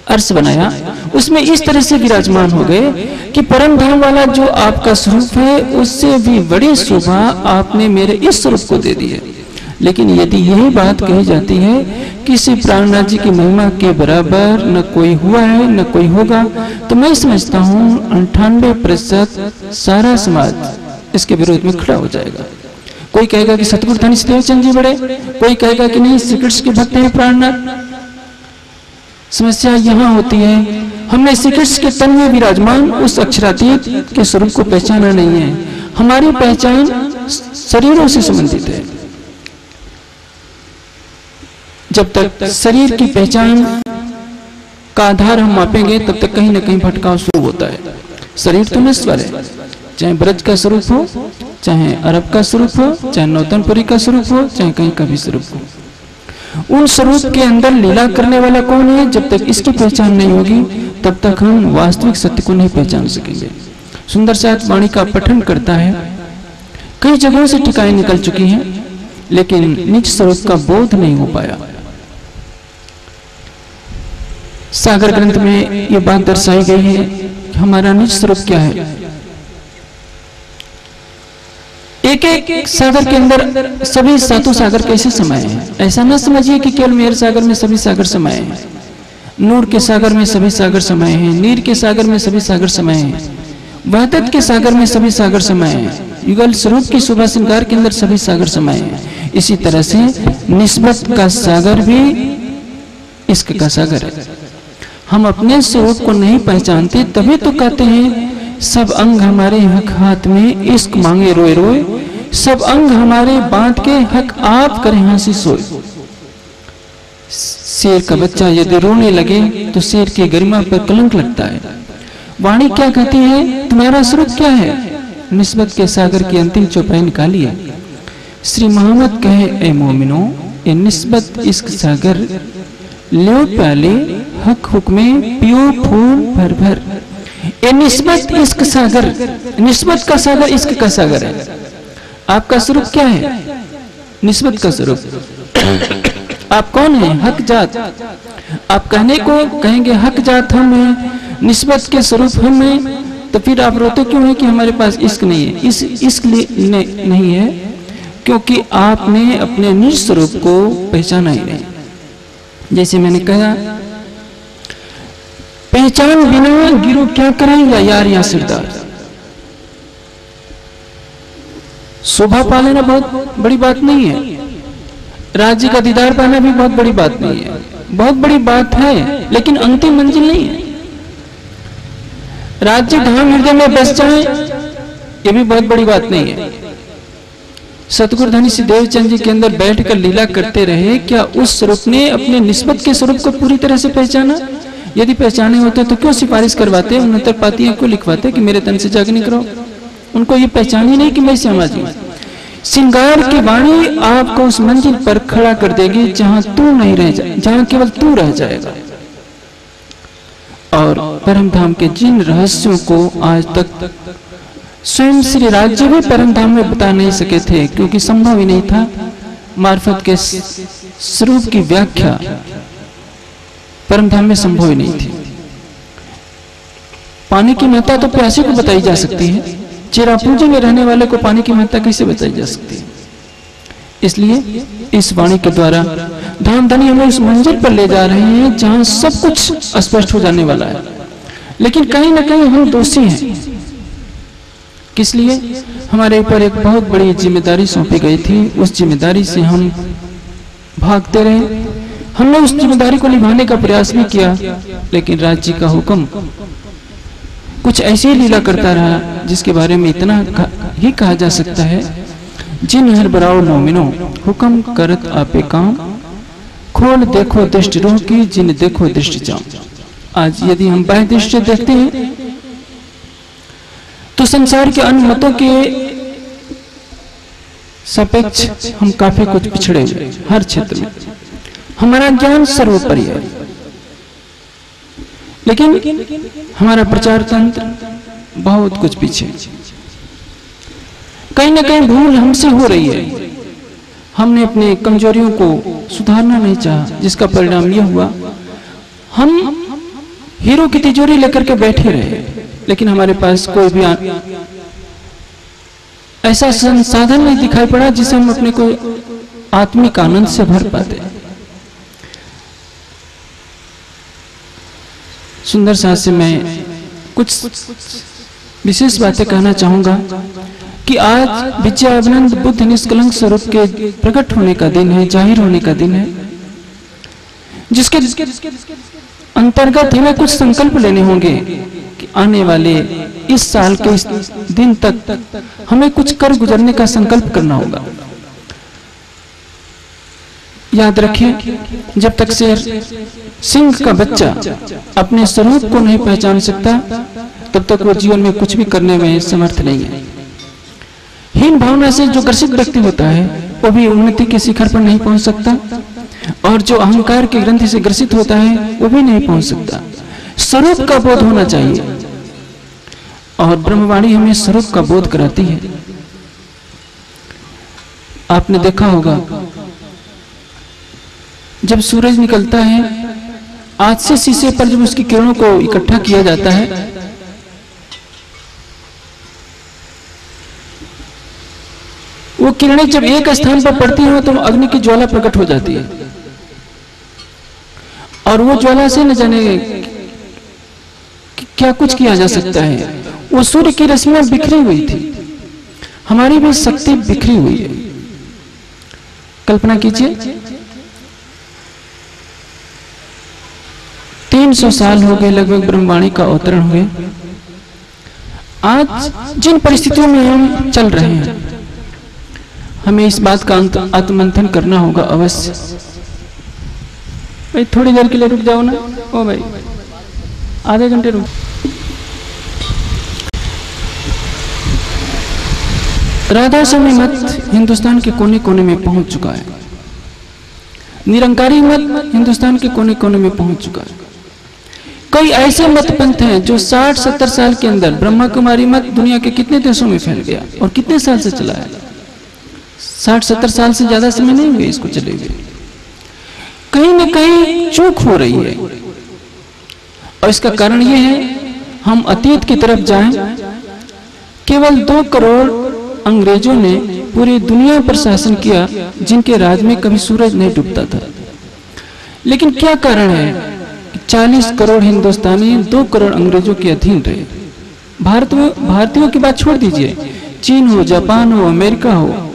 अर्श बनाया, उसमें इस तरह से विराजमान हो गए कि परम धाम वाला जो आपका स्वरूप है उससे भी बड़ी शोभा आपने मेरे इस स्वरूप को दे दी है। लेकिन यदि यही बात कही जाती है किसी प्राणनाथ जी की महिमा के बराबर न कोई हुआ है न कोई होगा, तो मैं समझता हूँ 98% सारा समाज इसके विरोध में खड़ा हो जाएगा। कोई कहेगा कि सतगुरु धनी देवचंद जी बड़े, कोई कहेगा कि नहीं श्री कृष्ण के भक्त हैं प्राणनाथ। समस्या यहाँ होती है, हमने श्री कृष्ण के तन में विराजमान उस अक्षरातीत के स्वरूप को पहचाना नहीं है। हमारी पहचान शरीरों से संबंधित है। जब तक शरीर की पहचान का आधार हम मापेंगे तब तक कहीं न कहीं भटकाव शुरू होता है। शरीर तो नश्वर है, चाहे ब्रज का स्वरूप हो, चाहे अरब का स्वरूप हो, चाहे नौतनपुरी का स्वरूप हो, चाहे कहीं का भी स्वरूप हो। उन स्वरूप के अंदर लीला करने वाला कौन है, जब तक इसकी पहचान नहीं होगी तब तक हम वास्तविक सत्य को नहीं पहचान सकेंगे। सुंदर साथ वाणी का पठन करता है, कई जगहों से टिकाएं निकल चुकी हैं लेकिन निज स्वरूप का बोध नहीं हो पाया। सागर ग्रंथ में यह बात दर्शाई गई है कि हमारा निज स्वरूप क्या है। एक एक सागर के अंदर सभी सातों सागर कैसे समाये हैं। ऐसा ना समझिए कि केवल मेर सागर में सभी सागर समाये हैं, नूर के सागर में सभी सागर समाये हैं, नीर के सागर में सभी सागर समाये हैं, वहदत के सागर में सभी सागर समाये हैं, युगल स्वरूप की शोभा श्रृंगार के अंदर सभी सागर समाये हैं। इसी तरह से निस्बत का सागर भी इश्क का सागर है। हम अपने स्वरूप को नहीं पहचानते, तभी तो कहते हैं सब अंग हमारे हक हाथ में इश्क मांगे रोए रोए, सब अंग हमारे बांध के हक आप करें हंसी सोए। शेर का बच्चा यदि रोने लगे तो शेर की गरिमा पर कलंक लगता है। वाणी क्या कहती है, तुम्हारा स्वरूप क्या है। निस्बत के सागर की अंतिम चौपाई निकाली है। श्री मोहम्मद कहे ए मोमिनो, ये निस्बत इश्क सागर लो प्याले हक हुक्मे पियो फूल भर भर। ये निस्बत इश्क सागर, निस्बत का सागर इश्क का सागर है। आपका स्वरूप क्या है, निस्बत का स्वरूप। आप कौन है, हक जात। आप कहने को कहेंगे हक जात हम हैं, निस्बत के स्वरूप हम हैं, तो फिर आप रोते क्यों हैं कि हमारे पास इश्क नहीं है। इस इश्क नहीं है क्योंकि आपने अपने निज स्वरूप को पहचाना ही नहीं। जैसे मैंने कहा, पहचान बिना गिरो क्या करेगा यार या सिरदार। शोभा पा लेना बहुत बड़ी बात नहीं है, राज्य का दीदार पाना भी बहुत बड़ी बात नहीं है। बहुत बड़ी बात है लेकिन अंतिम मंजिल नहीं है। राज्य धाम हृदय में बस जाए ये भी बहुत बड़ी बात नहीं है। सतगुरु धनी श्री देवचंद जी के अंदर बैठकर लीला करते रहे, क्या उस स्वरूप ने अपने निस्बत के स्वरूप को पूरी तरह से पहचाना। यदि पहचाने होते तो क्यों सिफारिश करवाते, 69 पातियां क्यों लिखवाते कि मेरे तन से जागनी करो। उनको ये पहचान ही नहीं कि मैं श्यामा जी। श्रृंगार की वाणी आपको उस मंजिल पर खड़ा कर देगी जहां तू नहीं रह जाए, जहां केवल तू रह जाएगा। और परम धाम के जिन रहस्यों को आज तक स्वयं श्री राज्य भी परमधाम में बता नहीं सके थे, क्योंकि संभव ही नहीं था। मार्फत के स्वरूप की व्याख्या परमधाम में संभव ही नहीं थी। पानी की महत्ता तो प्यासे को बताई जा सकती है, चेरापूंजी में रहने वाले को पानी की महत्ता कैसे बताई जा सकती है? इसलिए इस वाणी के द्वारा धाम धनी हमें उस मंजिल पर ले जा रहे हैं जहां सब कुछ स्पष्ट हो जाने वाला है। लेकिन कहीं ना कहीं हम दोषी हैं। किस लिए? हमारे ऊपर एक बहुत बड़ी जिम्मेदारी सौंपी गई थी, उस जिम्मेदारी से हम भागते रहे। हमने उस जिम्मेदारी को निभाने का प्रयास भी किया, लेकिन राज्य का हुक्म कुछ ऐसी लीला करता रहा जिसके बारे में इतना ही कहा जा सकता है, जिन हर बराओ नोमिनो हुक्म करत आपे काम, खोल देखो दृष्टि रोह की, जिन देखो दृष्टि जाम। आज यदि हम बाह्य दृष्टि देखते हैं तो संसार के अन्य मतों के सापेक्ष हम काफी कुछ पिछड़े हुए। हर क्षेत्र में हमारा ज्ञान सर्वोपरि है, लेकिन हमारा प्रचार तंत्र बहुत कुछ पीछे। कहीं ना कहीं भूल हमसे हो रही है। हमने अपने कमजोरियों को सुधारना नहीं चाहा, जिसका परिणाम यह हुआ हम हीरो की तिजोरी लेकर के बैठे रहे, लेकिन हमारे पास कोई भी ऐसा संसाधन नहीं दिखाई पड़ा जिसे हम अपने को आत्मिक आनंद से भर पाते। सुंदर साथ से मैं कुछ विशेष बातें कहना चाहूंगा कि आज विजयानंद बुद्ध निष्कलंक स्वरूप के प्रकट होने का दिन है, जाहिर होने का दिन है, जिसके अंतर्गत हमें कुछ संकल्प लेने होंगे कि आने वाले इस साल के इस दिन तक हमें कुछ कर गुजरने का संकल्प करना होगा। याद रखिए, जब तक से सिंह का बच्चा अपने स्वरूप को नहीं पहचान सकता, तब तक वो जीवन में कुछ भी करने में समर्थ नहीं है। हीन भावना से जो ग्रसित व्यक्ति होता है वो भी उन्नति के शिखर पर नहीं पहुंच सकता, और जो अहंकार के ग्रंथि से ग्रसित होता है वो भी नहीं पहुंच सकता। स्वरूप का बोध होना चाहिए, और ब्रह्मवाणी हमें स्वरूप का बोध कराती है। आपने देखा होगा, जब सूरज निकलता है, आज से शीशे पर जब उसकी किरणों को इकट्ठा किया जाता है, वो किरणें जब एक स्थान पर पड़ती हैं तो अग्नि की ज्वाला प्रकट हो जाती है, और वो ज्वाला से न जाने क्या कुछ किया जा सकता है। वो सूर्य की रश्मियां बिखरी हुई थी, हमारी भी शक्ति बिखरी हुई है। कल्पना कीजिए, 300 साल हो गए लगभग ब्रह्मवाणी का अवतरण हुए। आज जिन परिस्थितियों में हम चल रहे हैं, हमें इस बात का आत्ममंथन करना होगा अवश्य। भाई थोड़ी देर के लिए रुक जाओ ना, ओ भाई आधे घंटे रुक। राधा स्वामी मत हिंदुस्तान के कोने कोने में पहुंच चुका है। निरंकारी मत हिंदुस्तान के कोने कोने में पहुंच चुका है। कई ऐसे मत पंथ हैं जो 60-70 साल के अंदर, ब्रह्मा कुमारी मत दुनिया के कितने देशों में फैल गया और कितने साल से चला है? 60-70 साल से ज्यादा समय नहीं हुए इसको चले हुए। कहीं न कहीं चूक हो रही है, और इसका कारण यह है हम अतीत की तरफ जाएं। केवल 2 करोड़ अंग्रेजों ने पूरी दुनिया पर शासन किया, जिनके राज में कभी सूरज नहीं डूबता था। लेकिन क्या कारण है? 40 करोड़ हिंदुस्तानी 2 करोड़ अंग्रेजों के अधीन रहे। भारतीयों की बात छोड़ दीजिए, चीन हो, जापान हो, अमेरिका हो,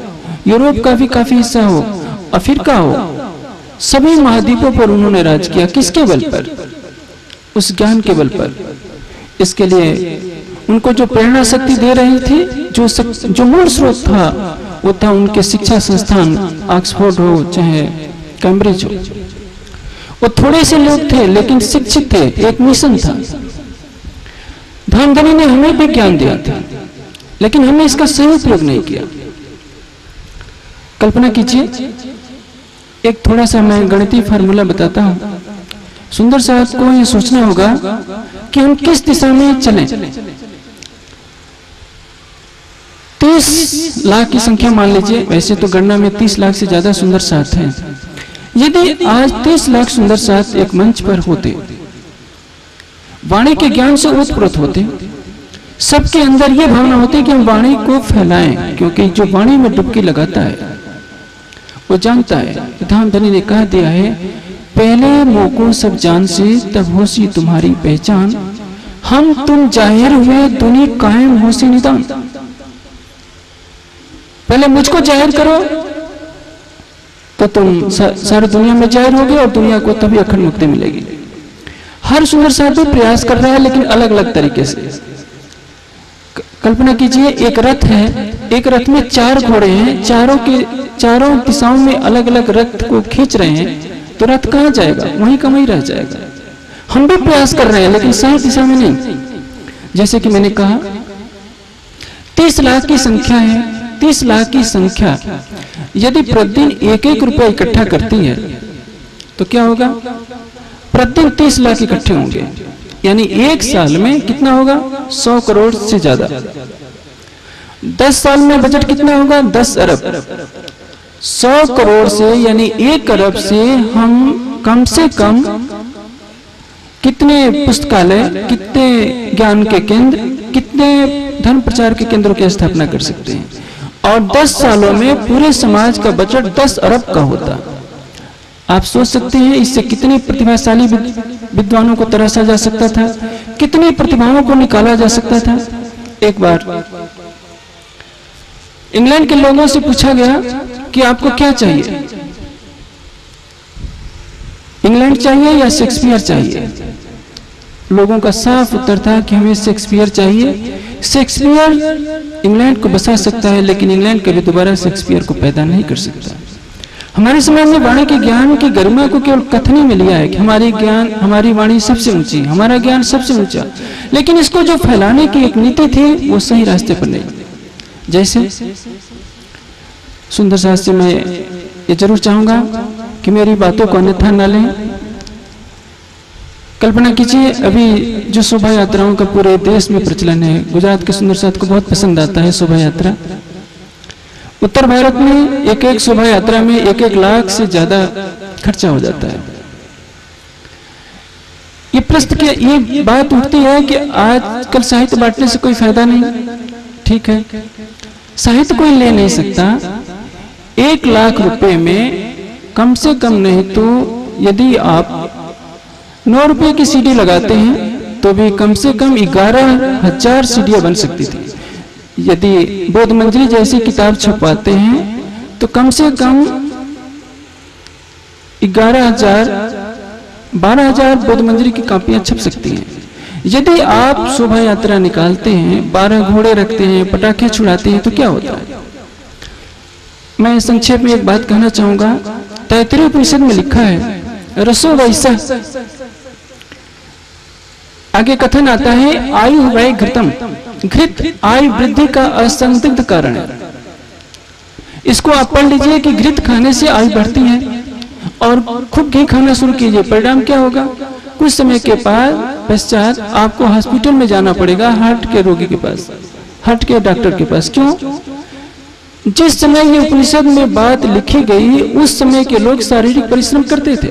यूरोप का भी काफी हिस्सा हो, अफ्रीका हो, सभी महाद्वीपों पर उन्होंने राज किया। किसके बल पर? उस ज्ञान के बल पर। इसके लिए उनको जो प्रेरणा शक्ति दे रही थी, जो मूल स्रोत था, वो था उनके शिक्षा संस्थान, ऑक्सफोर्ड हो चाहे कैम्ब्रिज हो। वो थोड़े से लोग थे लेकिन शिक्षित थे, एक मिशन था। धामधनी ने हमें भी ज्ञान दिया था, लेकिन हमने इसका सही उपयोग नहीं किया। कल्पना कीजिए, एक थोड़ा सा मैं गणितीय फार्मूला बताता हूं। सुंदर साहब को यह सोचना होगा कि हम किस दिशा में चलें। 30 लाख की संख्या मान लीजिए, वैसे तो गणना में 30 लाख से ज्यादा सुंदर साथ हैं। यदि आज 30 लाख सुंदर साथ एक मंच पर होते, वाणी के ज्ञान से ओतप्रोत होते, सबके अंदर यह भावना होती कि हम वाणी को फैलाएं, क्योंकि जो वाणी में डुबकी लगाता है वो जानता है। धाम धनी ने कह दिया है, पहले मोको सब जान से तब होसी तुम्हारी पहचान, हम तुम जाहिर हुए दुनिया कायम होसी निदान। पहले मुझको जाहिर करो तो तुम सारी दुनिया में जाहिर होगे और दुनिया को तभी अखंड मुक्ति मिलेगी। हर सुंदर साधु प्रयास कर रहा है, लेकिन अलग अलग तरीके से। कल्पना कीजिए, एक रथ है, एक रथ में 4 घोड़े हैं, चारों दिशाओं में अलग अलग रथ को खींच रहे हैं, तो रथ कहां जाएगा? वहीं का वहीं रह जाएगा। हम भी प्रयास कर रहे हैं, लेकिन सही दिशा में नहीं। जैसे कि मैंने कहा 30 लाख की संख्या है। 30 लाख की संख्या यदि प्रतिदिन 1-1 रुपया इकट्ठा करती है तो क्या होगा? प्रतिदिन 30 लाख इकट्ठे होंगे, यानी एक साल में कितना होगा? 100 करोड़ से ज्यादा। 10 साल में बजट कितना होगा? 10 अरब। 100 करोड़ से यानी 1 अरब से हम कम से कम कितने पुस्तकालय, कितने ज्ञान के केंद्र, कितने धर्म प्रचार के केंद्रों की स्थापना कर सकते हैं। और 10 सालों में पूरे समाज का बजट 10 अरब का होता। आप सोच सकते हैं इससे कितने प्रतिभाशाली विद्वानों को तराशा जा सकता था, कितनी प्रतिभाओं को निकाला जा सकता था। एक बार इंग्लैंड के लोगों से पूछा गया कि आपको क्या चाहिए, इंग्लैंड चाहिए या शेक्सपियर चाहिए? लोगों का साफ उत्तर था कि हमें शेक्सपियर चाहिए। शेक्सपियर इंग्लैंड को बसा सकता है, लेकिन इंग्लैंड कभी दोबारा शेक्सपियर को पैदा नहीं कर सकता। हमारे समय में वाणी के ज्ञान की गरिमा को केवल कथनी में लिया है कि हमारी वाणी सबसे ऊंची, हमारा ज्ञान सबसे ऊंचा, लेकिन इसको जो फैलाने की एक नीति थी वो सही रास्ते पर नहीं। जैसे सुंदर शास्त्र में ये जरूर चाहूंगा कि मेरी बातों को अन्यथा न लें। कल्पना कीजिए, अभी जो शोभा यात्राओं का पूरे देश में प्रचलन है, गुजरात के सुंदर साथ को बहुत पसंद आता है शोभा यात्रा। उत्तर भारत में एक शोभा यात्रा में 1-1 लाख से ज्यादा खर्चा हो जाता है। ये प्रश्न के ये बात उठती है कि आजकल साहित्य बांटने से कोई फायदा नहीं। ठीक है, साहित्य कोई ले नहीं सकता। 1 लाख रुपए में कम से कम नहीं तो यदि आप 9 रुपए की सीडी लगाते हैं तो भी कम से कम 11,000 सीडियां बन सकती थी। यदि बोध मंजरी जैसी किताब छपवाते हैं तो कम से कम 12,000 बोध मंजरी की कॉपियां छप सकती हैं। यदि आप शोभा यात्रा निकालते हैं, 12 घोड़े रखते हैं, पटाखे छुड़ाते हैं, तो क्या होता है? मैं संक्षेप में एक बात कहना चाहूंगा। तैत्तिरीय उपनिषद में लिखा है, रसो वैसा, आगे कथन आता है, आयु वै घृतम, घृत आयु वृद्धि का असंदिग्ध कारण है। इसको आप पढ़ लीजिए कि घृत खाने से आयु बढ़ती है, और खूब घी खाना शुरू कीजिए, परिणाम क्या होगा? कुछ समय के पश्चात आपको हॉस्पिटल में जाना पड़ेगा, हार्ट के रोगी के पास, हार्ट के डॉक्टर के पास। क्यों? जिस समय ये उपनिषद में बात लिखी गई उस समय के लोग शारीरिक परिश्रम करते थे।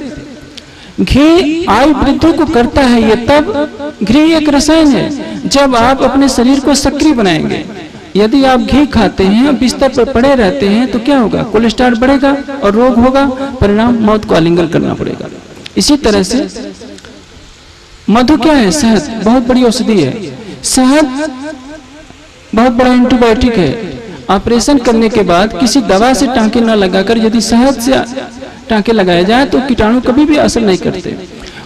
घी आयु वृद्धि को करता है, ये तब घी एक रसायन है जब आप अपने शरीर को सक्रिय बनाएंगे। यदि आप घी खाते हैं, बिस्तर पर पड़े रहते हैं, तो क्या होगा? कोलेस्ट्रॉल बढ़ेगा और रोग होगा, परिणाम मौत को आलिंगन करना पड़ेगा। इसी तरह से मधु क्या है? शहद बहुत बड़ी औषधि है। शहद बहुत बड़ा एंटीबायोटिक है। ऑपरेशन करने के बाद किसी दवा से टांके न लगाकर यदि शहद से टांके लगाए जाए तो कीटाणु कभी भी असर नहीं करते।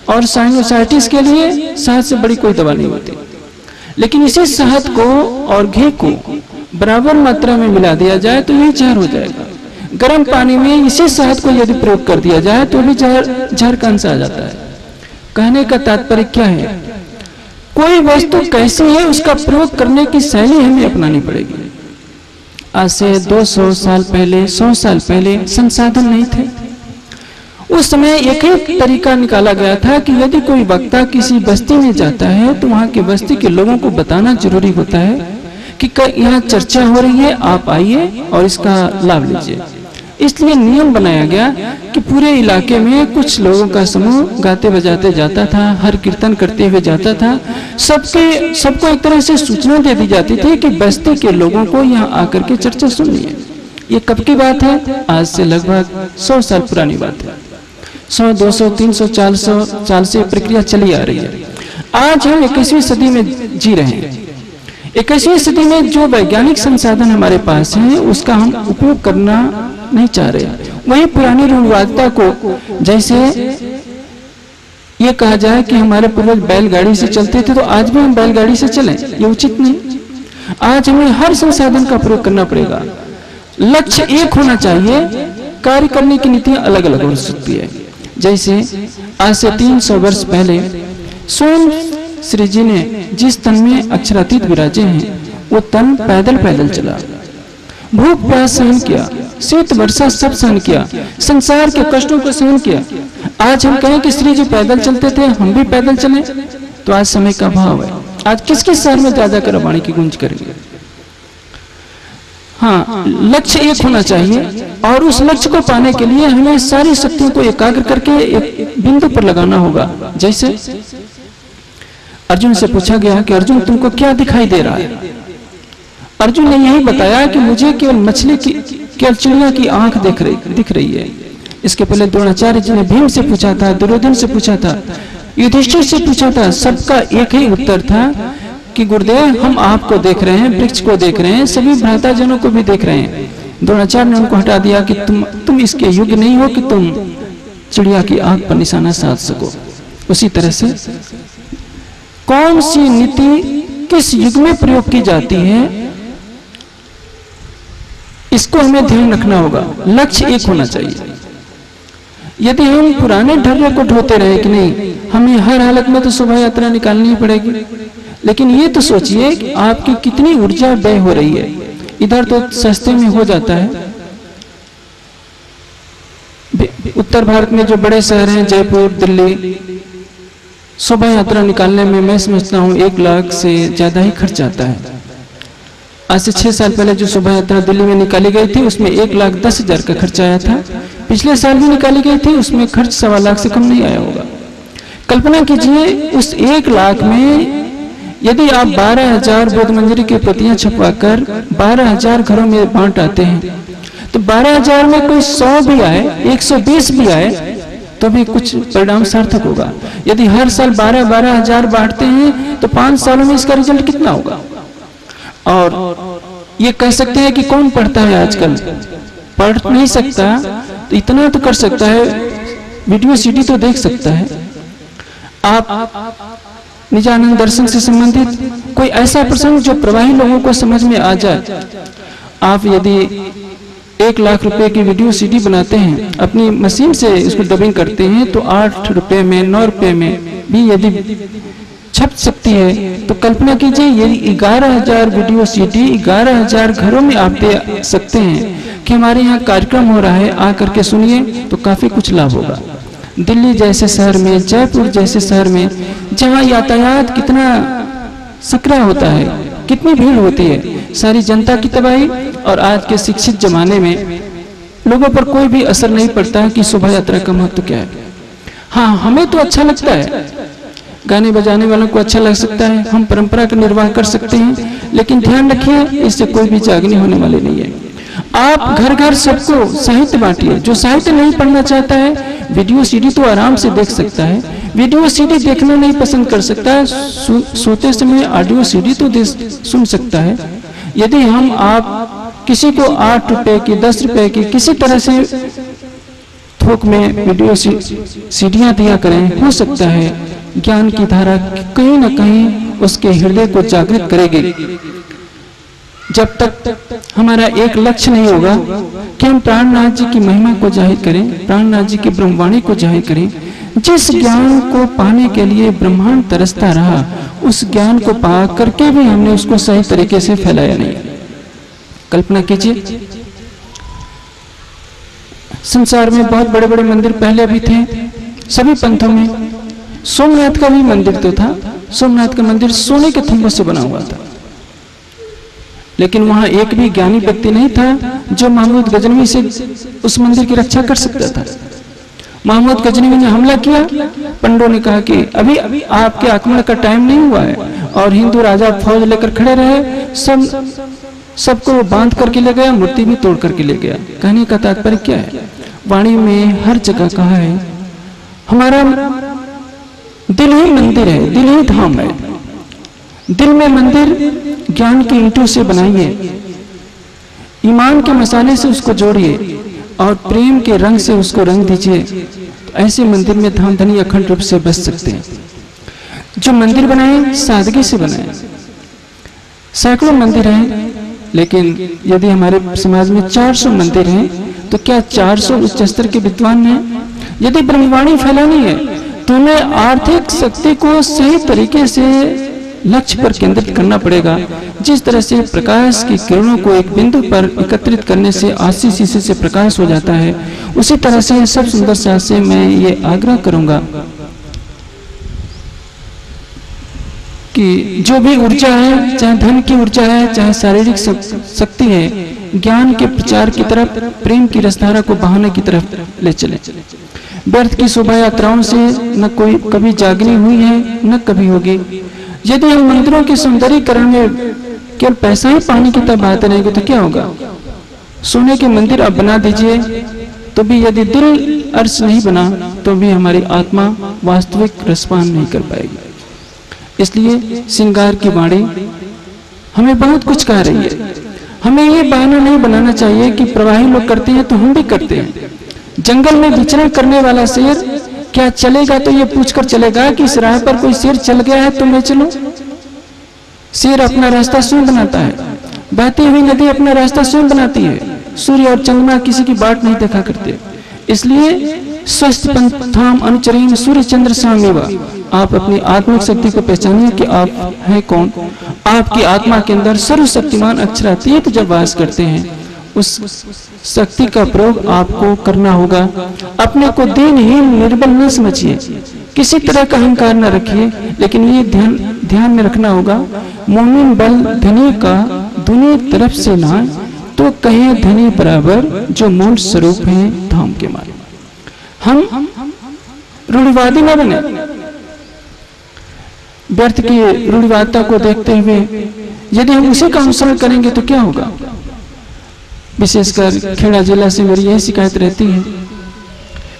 और साइनोसाइटिस के लिए शहद से बड़ी कोई दवा नहीं होती। लेकिन इसी शहद को और घी को बराबर मात्रा में मिला दिया जाए तो यही जहर हो जाएगा। गर्म पानी में इसी शहद को यदि प्रयोग कर दिया जाए तो भी जहर का अंश आ जाता है। कहने का तात्पर्य क्या है? कोई वस्तु कैसी है उसका प्रयोग करने की शैली हमें अपनानी पड़ेगी। आज से 200 साल पहले, 100 साल पहले संसाधन नहीं थे। उस समय एक ही तरीका निकाला गया था कि यदि कोई वक्ता किसी बस्ती में जाता है तो वहां के बस्ती के लोगों को बताना जरूरी होता है कि यहाँ चर्चा हो रही है, आप आइए और इसका लाभ लीजिए। इसलिए नियम बनाया गया कि पूरे इलाके में कुछ लोगों का समूह गाते बजाते जाता था, हर कीर्तन करते हुए जाता था। सबको एक तरह से सूचना दे दी जाती थी कि बस्ती के लोगों को यहाँ आकर के चर्चा सुननी है। ये कब की बात है? आज से लगभग 100 साल पुरानी बात है। 100, 200, 300, 400 साल से प्रक्रिया चली आ रही है। आज हम 21वीं सदी में जी रहे हैं। 21वीं सदी में जो वैज्ञानिक संसाधन हमारे पास हैं, उसका हम उपयोग करना नहीं चाह रहे। वही पुरानी रूढ़िवादिता को, जैसे ये कहा जाए कि हमारे पूर्वज बैलगाड़ी से चलते थे, तो आज भी हम बैलगाड़ी से चलें, ये उचित नहीं। आज हमें हर संसाधन का प्रयोग करना पड़ेगा। लक्ष्य एक होना चाहिए, कार्य करने की नीतियां अलग अलग हो सकती है। जैसे आज से 300 वर्ष पहले स्वयं श्री जी ने जिस तन में अक्षरातीत विराजे हैं, वो तन पैदल पैदल चला, भूख प्यास सहन किया, शीत वर्षा सब सहन किया, संसार के कष्टों को सहन किया। आज हम कहें कि श्री जी पैदल चलते थे, हम भी पैदल चले, तो आज समय का अभाव है। आज किस किस शहर में जा जाकर वाणी की गूंज करेंगे? हाँ, लक्ष्य एक होना चाहिए और उस लक्ष्य को पाने के लिए हमें सारी शक्तियों को एकाग्र करके एक बिंदु पर लगाना होगा। जैसे अर्जुन से पूछा गया कि अर्जुन तुमको क्या दिखाई दे रहा है? अर्जुन ने यही बताया कि मुझे केवल मछली की, केवल चिड़िया की आंख दिख रही है। इसके पहले द्रोणाचार्य जी ने भीम से पूछा था, दुर्योधन से पूछा था, युधिष्ठिर से पूछा था। सबका एक ही उत्तर था कि गुरुदेव हम आपको देख रहे हैं, वृक्ष को देख रहे हैं, सभी भ्राताजनों को भी देख रहे हैं। द्रोणाचार्य ने उनको हटा दिया कि तुम इसके योग्य नहीं हो कि तुम चिड़िया की आंख पर निशाना साध सको। उसी तरह से कौन सी नीति किस युग में प्रयोग की जाती है, इसको हमें ध्यान रखना होगा। लक्ष्य एक होना चाहिए। यदि हम पुराने ढर्रे को ढोते रहे कि नहीं हमें हर हालत में तो शोभा यात्रा निकालनी ही पड़ेगी, लेकिन ये तो सोचिए कि आपकी कितनी ऊर्जा व्यय हो रही है। इधर तो सस्ते में हो जाता है। उत्तर भारत में जो बड़े शहर हैं, जयपुर, दिल्ली, शोभा यात्रा निकालने में मैं समझता हूँ 1 लाख से ज्यादा ही खर्च आता है। आज से 6 साल पहले जो शोभा यात्रा दिल्ली में निकाली गई थी, उसमें 1,10,000 का खर्च आया था। पिछले साल भी निकाली गई थी, उसमें खर्च 1.25 लाख से कम नहीं आया होगा। कल्पना कीजिए उस 1 लाख में यदि आप 12,000 बोध मंजरी की प्रतियां छपवाकर 12,000 घरों में बांट आते हैं, तो 12,000 में कोई 100 भी आए, 120 भी आए, तो भी कुछ परिणाम सार्थक होगा। यदि हर साल 12,000 बांटते हैं, तो 5 सालों में इसका रिजल्ट कितना होगा? और ये कह सकते हैं कि कौन पढ़ता है आजकल? पढ़ नहीं सकता, तो इतना तो कर सकता है, वीडियो सीडी तो देख सकता है। आप निजानंद दर्शन से संबंधित कोई ऐसा प्रसंग जो प्रवाही लोगों को समझ में आ जाए, आप यदि 1 लाख रुपए की वीडियो सीडी बनाते हैं, अपनी मशीन से इसको डबिंग करते हैं, तो 8 रुपए में, 9 रुपए में भी यदि छप सकती है, तो कल्पना कीजिए ये 11,000 वीडियो सीडी 11,000 घरों में आप दे सकते हैं कि हमारे यहाँ कार्यक्रम हो रहा है, आकर के सुनिए, तो काफी कुछ लाभ होगा। दिल्ली जैसे शहर में, जयपुर जैसे शहर में, जहाँ यातायात कितना सकरा होता है, कितनी भीड़ होती है, सारी जनता की तबाही, और आज के शिक्षित जमाने में लोगों पर कोई भी असर नहीं पड़ता है कि शोभा यात्रा का महत्व क्या है। हाँ, हमें तो अच्छा लगता है, गाने बजाने वालों को अच्छा लग सकता है, हम परंपरा का निर्वाह कर सकते हैं, लेकिन ध्यान रखिए इससे कोई भी जागनी होने वाली नहीं है। आप घर घर सबको साहित्य बांटिए। जो साहित्य नहीं पढ़ना चाहता है, वीडियो सीडी तो आराम से देख सकता है। वीडियो सीडी देखना नहीं पसंद कर सकता है, सोते समय ऑडियो सीडी तो सुन सकता है। यदि हम आप किसी को 8 रुपए की, 10 रुपए की किसी तरह से थोक में वीडियो सीडियां दिया करें, हो सकता है ज्ञान की धारा कहीं न कहीं उसके हृदय को जागृत करेगी। जब तक हमारा एक लक्ष्य नहीं होगा कि हम प्राणनाथ जी की महिमा को जाहिर करें, प्राणनाथ जी की ब्रह्मवाणी को जाहिर करें, जिस ज्ञान को पाने के लिए ब्रह्मांड तरसता रहा, उस ज्ञान को पा करके भी हमने उसको सही तरीके से फैलाया नहीं। कल्पना कीजिए संसार में बहुत बड़े बड़े मंदिर पहले भी थे, सभी पंथों में। सोमनाथ का भी मंदिर तो था। सोमनाथ का मंदिर सोने के थंबों से बना हुआ था। लेकिन वहां एक भी ज्ञानी व्यक्ति नहीं था जो महमूद गजनवी से उस मंदिर की रक्षा कर सकता था। महमूद गजनवी ने हमला किया। पंडों ने कहा कि अभी आपके आक्रमण का टाइम नहीं हुआ है, और हिंदू राजा फौज लेकर खड़े रहे। सबको बांध करके ले गया, मूर्ति भी तोड़ करके ले गया। कहने का तात्पर्य क्या है? वाणी में हर जगह कहा है हमारा दिल ही मंदिर है, दिल ही धाम है। दिल में मंदिर ज्ञान की ईंटों से बनाइए, ईमान के मसाले से उसको जोड़िए और प्रेम के रंग से उसको रंग दीजिए। तो ऐसे मंदिर में धाम धनी अखंड रूप से बस सकते हैं। जो मंदिर बनाए सादगी से बनाए। सैकड़ों मंदिर हैं, लेकिन यदि हमारे समाज में 400 मंदिर हैं तो क्या 400 उच्च स्तर के विद्वान हैं? यदि ब्रह्मवाणी फैलानी है तो हमें आर्थिक शक्ति को सही तरीके से लक्ष्य पर केंद्रित करना पड़ेगा। जिस तरह से प्रकाश की किरणों को एक बिंदु पर एकत्रित करने से 80 शीशे से प्रकाश हो जाता है, उसी तरह से सब सुंदर साथ से मैं ये आग्रह करूंगा कि जो भी ऊर्जा है, चाहे धन की ऊर्जा है, चाहे शारीरिक शक्ति है, ज्ञान के प्रचार की तरफ, प्रेम की रसधारा को बहाने की तरफ ले चले। व्यर्थ की शोभा यात्राओं से न कोई कभी जागनी हुई है न कभी होगी। यदि हम मंदिरों के सौंदर्यीकरण में केवल पैसा ही पानी की तरफ बहाते रहेंगे तो क्या होगा? सोने के मंदिर आप बना दीजिए तो भी यदि दिल अर्श नहीं बना तो भी हमारी आत्मा वास्तविक रसपान नहीं कर पाएगी। इसलिए श्रृंगार की वाणी हमें बहुत कुछ कह रही है। हमें ये बहाना नहीं बनाना चाहिए कि प्रवाही लोग करते हैं तो हम भी करते हैं। जंगल में विचरण करने वाला शेर क्या चलेगा तो ये पूछकर चलेगा कि इस राह पर कोई शेर चल गया है तो मैं चलूं? शेर अपना रास्ता स्वयं बनाता है। बहती हुई नदी अपना रास्ता स्वयं बनाती है। सूर्य और चंद्रमा किसी की बाट नहीं देखा करते। इसलिए स्वस्थ पंथाम अनुचरेण सूर्य चंद्र सामेवा। आप अपनी आत्मिक शक्ति को पहचानिए कि आप हैं कौन। आपकी आत्मा के अंदर सर्वशक्तिमान अक्षरातीत जब वास करते हैं, उस शक्ति का प्रयोग आपको करना होगा। अपने को दीनहीन निर्बल न समझिए, किसी तरह का अहंकार न रखिए, लेकिन ये ध्यान में रखना होगा, मोमिन बल धनी का दुनी तरफ से ना तो कहे धनी बराबर जो मूल स्वरूप है धाम के मारे। हम रूढ़िवादी न बने। व्यर्थ की रूढ़िवादिता को देखते हुए यदि हम उसी का अनुसरण करेंगे तो क्या होगा? विशेषकर खेड़ा जिला से मेरी यही शिकायत रहती है।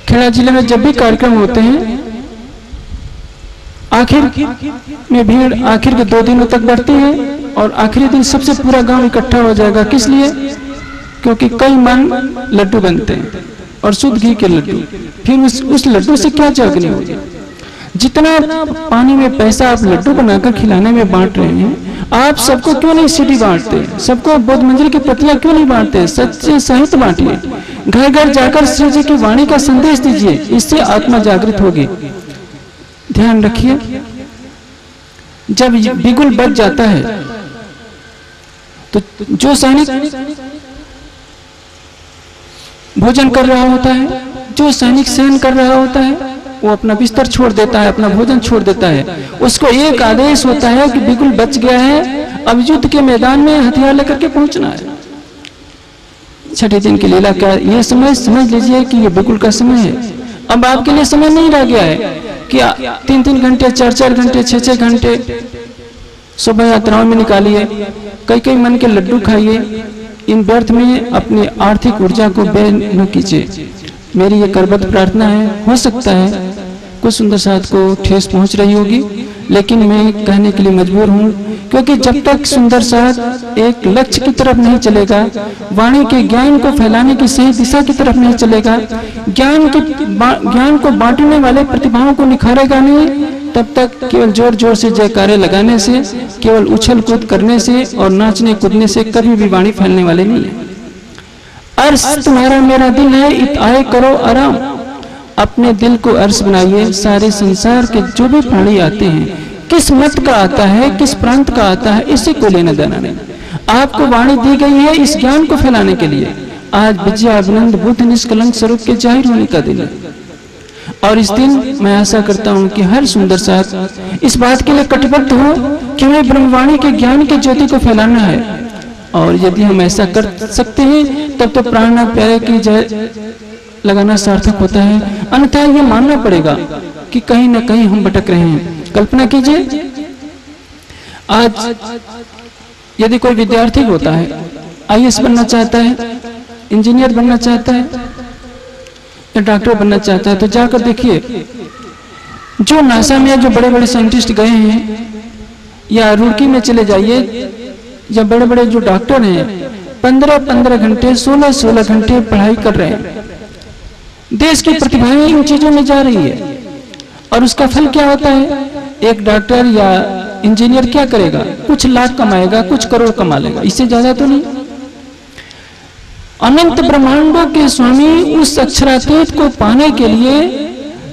खेड़ा जिले में जब भी कार्यक्रम होते हैं, आखिर में भीड़ आखिर के 2 दिनों तक बढ़ती है और आखिरी दिन सबसे पूरा गांव इकट्ठा हो जाएगा। किस लिए? क्योंकि कई मन लड्डू बनते हैं और शुद्ध घी के लड्डू। फिर उस लड्डू से क्या जागनी होगी? जितना पानी में पैसा आप लड्डू बनाकर खिलाने में बांट रहे हैं, आप सबको क्यों नहीं सीढ़ी बांटते? सबको बोध मंजिल की पतियां क्यों नहीं बांटते? सच्चे साहित्य बांटिए। घर घर जाकर श्री जी की वाणी का संदेश दीजिए, इससे आत्मा जागृत होगी। ध्यान रखिए, जब बिगुल बज जाता है तो जो सैनिक भोजन कर रहा होता है, जो सैनिक सहन कर रहा होता है, वो अपना बिस्तर छोड़ देता है, अपना भोजन छोड़ देता है। उसको एक आदेश होता है कि बिगुल बच गया है, अब युद्ध के मैदान में हथियार लेकर के पहुंचना है। छठे दिन की लीला का ये समय समझ लीजिए कि ये बिगुल का समय है। अब आपके लिए समय नहीं रह गया है कि 3-3 घंटे, 4-4 घंटे, 6-6 घंटे शोभा यात्राओं में निकालिए, कई मन के लड्डू खाइए। इन व्यर्थ में अपनी आर्थिक ऊर्जा को व्यय न कीजिए। मेरी ये करबद्ध प्रार्थना है। हो सकता है कुछ सुंदर साथ को ठेस पहुंच रही होगी, लेकिन मैं कहने के लिए मजबूर हूं, क्योंकि जब तक सुंदर साथ एक लक्ष्य की तरफ नहीं चलेगा, वाणी के ज्ञान को फैलाने की सही दिशा की तरफ नहीं चलेगा, ज्ञान को बांटने वाले प्रतिभाओं को निखारेगा नहीं, तब तक केवल जोर जोर से जयकारे लगाने से, केवल उछल कूद करने से और नाचने कूदने से कभी भी वाणी फैलने वाले नहीं है। अर्श तुम्हारा मेरा दिल है, इत आए करो आराम। अपने दिल को अर्श बनाइए। सारे संसार के जो भी प्राणी आते हैं, किस मत का आता है, किस प्रांत का आता है, इसी को लेना देना नहीं। आपको वाणी दी गई है इस ज्ञान को फैलाने के लिए। आज विजयाभिनंद बुद्ध निष्कलंक स्वरूप के जाहिर होने का दिन है, और इस दिन मैं आशा करता हूं कि हर सुंदर साथ इस बात के लिए कटिबद्ध हो कि हमें ब्रह्मवाणी के ज्ञान की ज्योति को फैलाना है। और यदि हम ऐसा कर सकते हैं तब तो प्राणनाथ प्यारे की जय लगाना सार्थक होता है, अन्यथा ये मानना पड़ेगा कि कहीं ना कहीं हम भटक रहे हैं। कल्पना कीजिए, आज यदि कोई विद्यार्थी होता है, आईएएस बनना चाहता है, इंजीनियर बनना चाहता है या डॉक्टर बनना चाहता है, तो जाकर देखिए जो नासा में जो बड़े बड़े साइंटिस्ट गए हैं, या रुड़की में चले जाइए, या बड़े बड़े जो डॉक्टर हैं 15-15 घंटे 16-16 घंटे पढ़ाई कर रहे हैं। देश की प्रतिभाएं इन चीजों में जा रही है और उसका फल क्या होता है? एक डॉक्टर या इंजीनियर क्या करेगा? कुछ लाख कमाएगा, कुछ करोड़ कमा लेगा, इससे ज्यादा तो नहीं। अनंत ब्रह्मांडों के स्वामी उस अक्षरातीत को पाने के लिए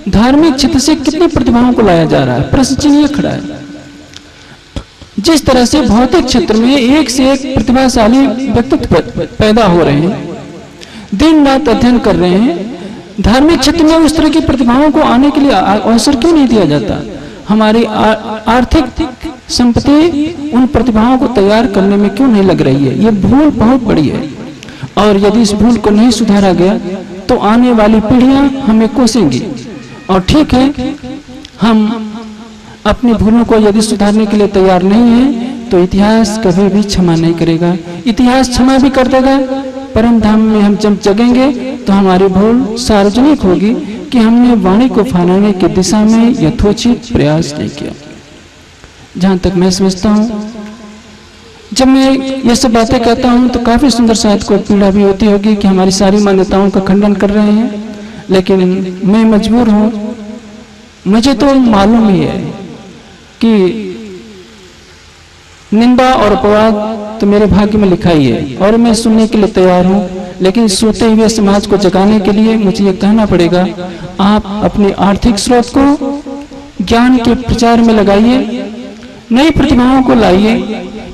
धार्मिक क्षेत्र से कितनी प्रतिभाओं को लाया जा रहा है, प्रश्न चिन्ह खड़ा है। जिस तरह से भौतिक क्षेत्र में एक से एक प्रतिभाशाली व्यक्तित्व पैदा हो रहे हैं, दिन रात अध्ययन कर रहे हैं, धार्मिक क्षेत्र में उस तरह की प्रतिभाओं को आने के लिए अवसर क्यों नहीं दिया जाता? हमारी आर्थिक संपत्ति उन प्रतिभाओं को तैयार करने में क्यों नहीं लग रही है? ये भूल बहुत बड़ी है और यदि इस भूल को नहीं सुधारा गया तो आने वाली पीढ़ियां हमें कोसेंगी। और ठीक है, हम अपनी भूलों को यदि सुधारने के लिए तैयार नहीं है तो इतिहास कभी भी क्षमा नहीं करेगा। इतिहास क्षमा भी कर देगा, परम धाम में हम जब जगेंगे तो हमारी भूल सार्वजनिक होगी कि हमने वाणी को फैलाने की दिशा में यथोचित प्रयास नहीं किया। जहां तक मैं समझता हूं, जब मैं ये सब बातें कहता हूं तो काफी सुंदर साहित्य को पीड़ा भी होती होगी कि हमारी सारी मान्यताओं का खंडन कर रहे हैं, लेकिन मैं मजबूर हूं। मुझे तो मालूम ही है कि निंदा और अपवाद तो मेरे भाग्य में लिखा ही है और मैं सुनने के लिए तैयार हूं, लेकिन सोते हुए समाज को जगाने के लिए मुझे ये कहना पड़ेगा, आप अपने आर्थिक स्रोत को ज्ञान के प्रचार में लगाइए, नई प्रतिभाओं को लाइए,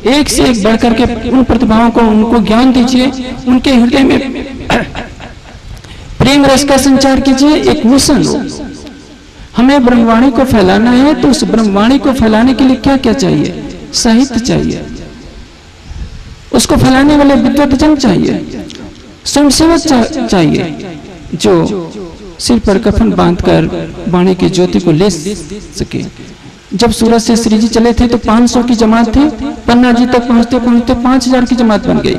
एक से एक बढ़कर के उन प्रतिभाओं को उनको ज्ञान दीजिए, उनके हृदय में प्रेम रस का संचार कीजिए। एक मिशन हो, हमें ब्रह्मवाणी को फैलाना है तो उस ब्रह्मवाणी को फैलाने के लिए क्या क्या चाहिए? साहित्य चाहिए, उसको फैलाने वाले विद्वतजन चाहिए, स्वयंसेवक चाहिए जो सिर पर कफन बांधकर वाणी की ज्योति को ले सके। जब सूरत से श्री जी चले थे तो 500 की जमात थी, पन्ना जी तक पहुंचते पहुंचते 5000 की जमात बन गई।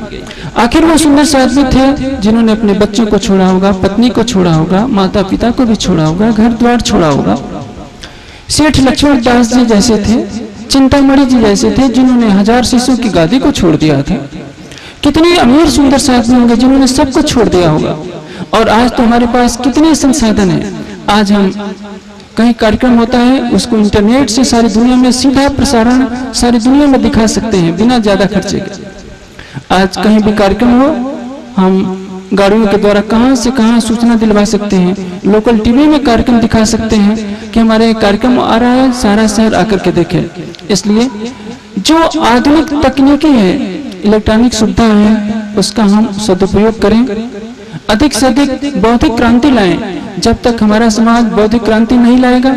आखिर वो सुंदर साधु थे जिन्होंने अपने बच्चों को छोड़ा होगा, पत्नी को छोड़ा होगा, माता पिता को भी छोड़ा होगा, घर द्वार छोड़ा होगा। सेठ लक्ष्मण दास जी जैसे थे, चिंतामणि जी जैसे थे जिन्होंने 1000 शिष्यों की गादी को छोड़ दिया था। कितने अमीर सुंदर साधु होंगे जिन्होंने सब कुछ छोड़ दिया होगा। और आज तो हमारे पास कितने संसाधन हैं। आज हम कहीं कार्यक्रम होता है, उसको इंटरनेट से सारी दुनिया में सीधा प्रसारण सारी दुनिया में दिखा सकते हैं बिना ज्यादा खर्चे के। आज कहीं भी कार्यक्रम हो, हम गाड़ियों के द्वारा कहां से कहां सूचना दिलवा सकते हैं, लोकल टीवी में कार्यक्रम दिखा सकते हैं कि हमारे कार्यक्रम आ रहा है, सारा शहर आकर के देखे। इसलिए जो आधुनिक तकनीकी है, इलेक्ट्रॉनिक सुविधा है, उसका हम सदुपयोग करें, अधिक से अधिक बौद्धिक क्रांति लाएं। जब तक हमारा समाज बौद्धिक क्रांति नहीं लाएगा,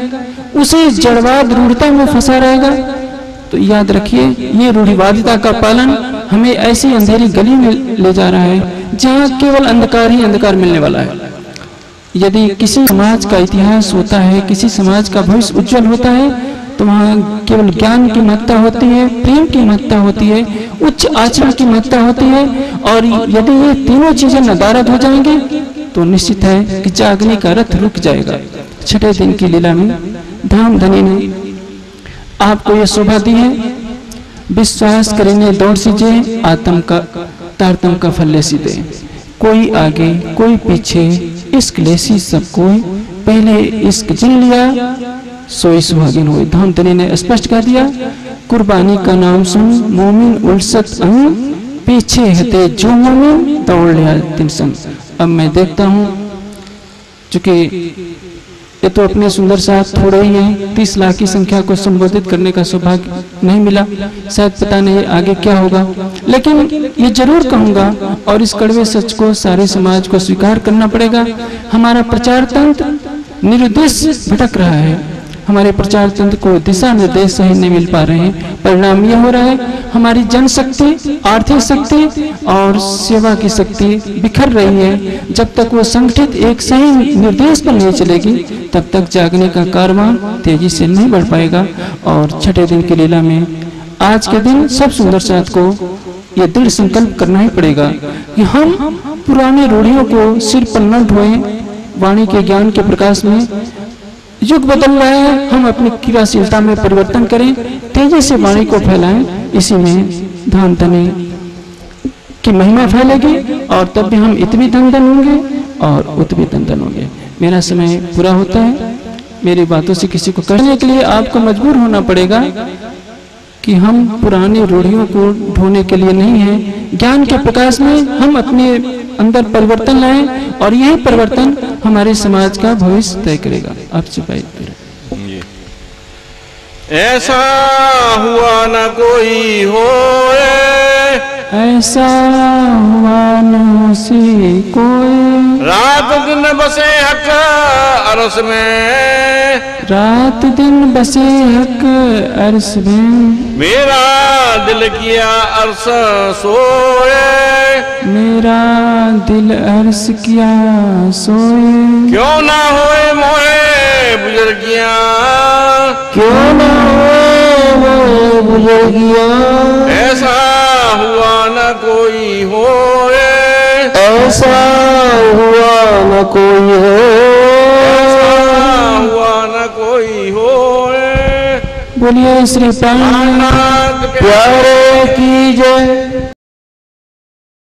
उसे जड़वाद रूढ़ता में फंसा रहेगा। तो याद रखिए, ये रूढ़िवादिता का पालन हमें ऐसी अंधेरी गली में ले जा रहा है जहां केवल अंधकार ही अंधकार मिलने वाला है। यदि किसी समाज का इतिहास होता है, किसी समाज का भविष्य उज्जवल होता है, तो वहां केवल ज्ञान की महत्ता होती है, प्रेम की महत्ता होती है, उच्च आचरण की महत्ता होती है। और यदि ये तीनों चीजें नदारद हो जाएंगी तो निश्चित है कि जागने का रथ रुक जाएगा। छठे दिन की लीला में धाम धनी ने आपको ये शोभा दी है, विश्वास करेंगे दौड़ सीजे, आत्म का तारतम का फल ले सीधे। कोई आगे कोई पीछे, इश्क लेसी सब कोई, पहले इश्क जिन लिया सोई सुहागिन हुई। धाम धनी ने स्पष्ट कर दिया, कुर्बानी का नाम सुन मोमिन उलसत अमीन, पीछे हते जो मोमिन दौड़ लिया तिन संग। अब मैं देखता हूँ, चूंकि ये तो अपने सुंदर साथ थोड़े ही हैं, 30 लाख की संख्या को संबोधित करने का सौभाग्य नहीं मिला, शायद पता नहीं आगे क्या होगा, लेकिन ये जरूर कहूंगा और इस कड़वे सच को सारे समाज को स्वीकार करना पड़ेगा। हमारा प्रचार तंत्र निरुद्देश्य भटक रहा है, हमारे प्रचार तंत्र को दिशा निर्देश सही नहीं मिल पा रहे हैं। परिणाम यह हो रहा है हमारी जनशक्ति, आर्थिक शक्ति और सेवा की शक्ति बिखर रही है। जब तक वो संगठित एक सही निर्देश पर नहीं चलेगी तब तक जागने का कारवां तेजी से नहीं बढ़ पाएगा। और छठे दिन की लीला में आज के दिन सब सुंदर साथ को यह दृढ़ संकल्प करना ही पड़ेगा कि हम पुराने रूढ़ियों को सिर पर न ढोएं। वाणी के ज्ञान के प्रकाश में युग बदल रहा है, हम अपनी क्रियाशीलता में परिवर्तन करें, तेजी से वाणी को फैलाएं। इसी में धन धनी की महिमा फैलेगी और तब भी हम इतने धन होंगे और उतने धन होंगे। मेरा समय पूरा होता है। मेरी बातों से किसी को करने के लिए आपको मजबूर होना पड़ेगा कि हम पुरानी रूढ़ियों को ढोने के लिए नहीं है। ज्ञान के प्रकाश में हम अपने अंदर परिवर्तन लाएं और यही परिवर्तन हमारे समाज का भविष्य तय करेगा। आपसे बात ऐसा हुआ न कोई होए, ऐसा हुआ न से कोई, रात दिन बसे हक अरस में, रात दिन बसे हक अरस में, मेरा दिल किया अरस सोए, मेरा दिल अर्श किया सोए। क्यों ना होए मोए बुजुर्गियां, क्यों ना होए बुजुर्गियां, ऐसा हुआ न कोई होए, ऐसा हुआ न कोई हो, ऐसा हुआ न कोई होए। बोलिए श्री प्राणनाथ प्यारे की जय।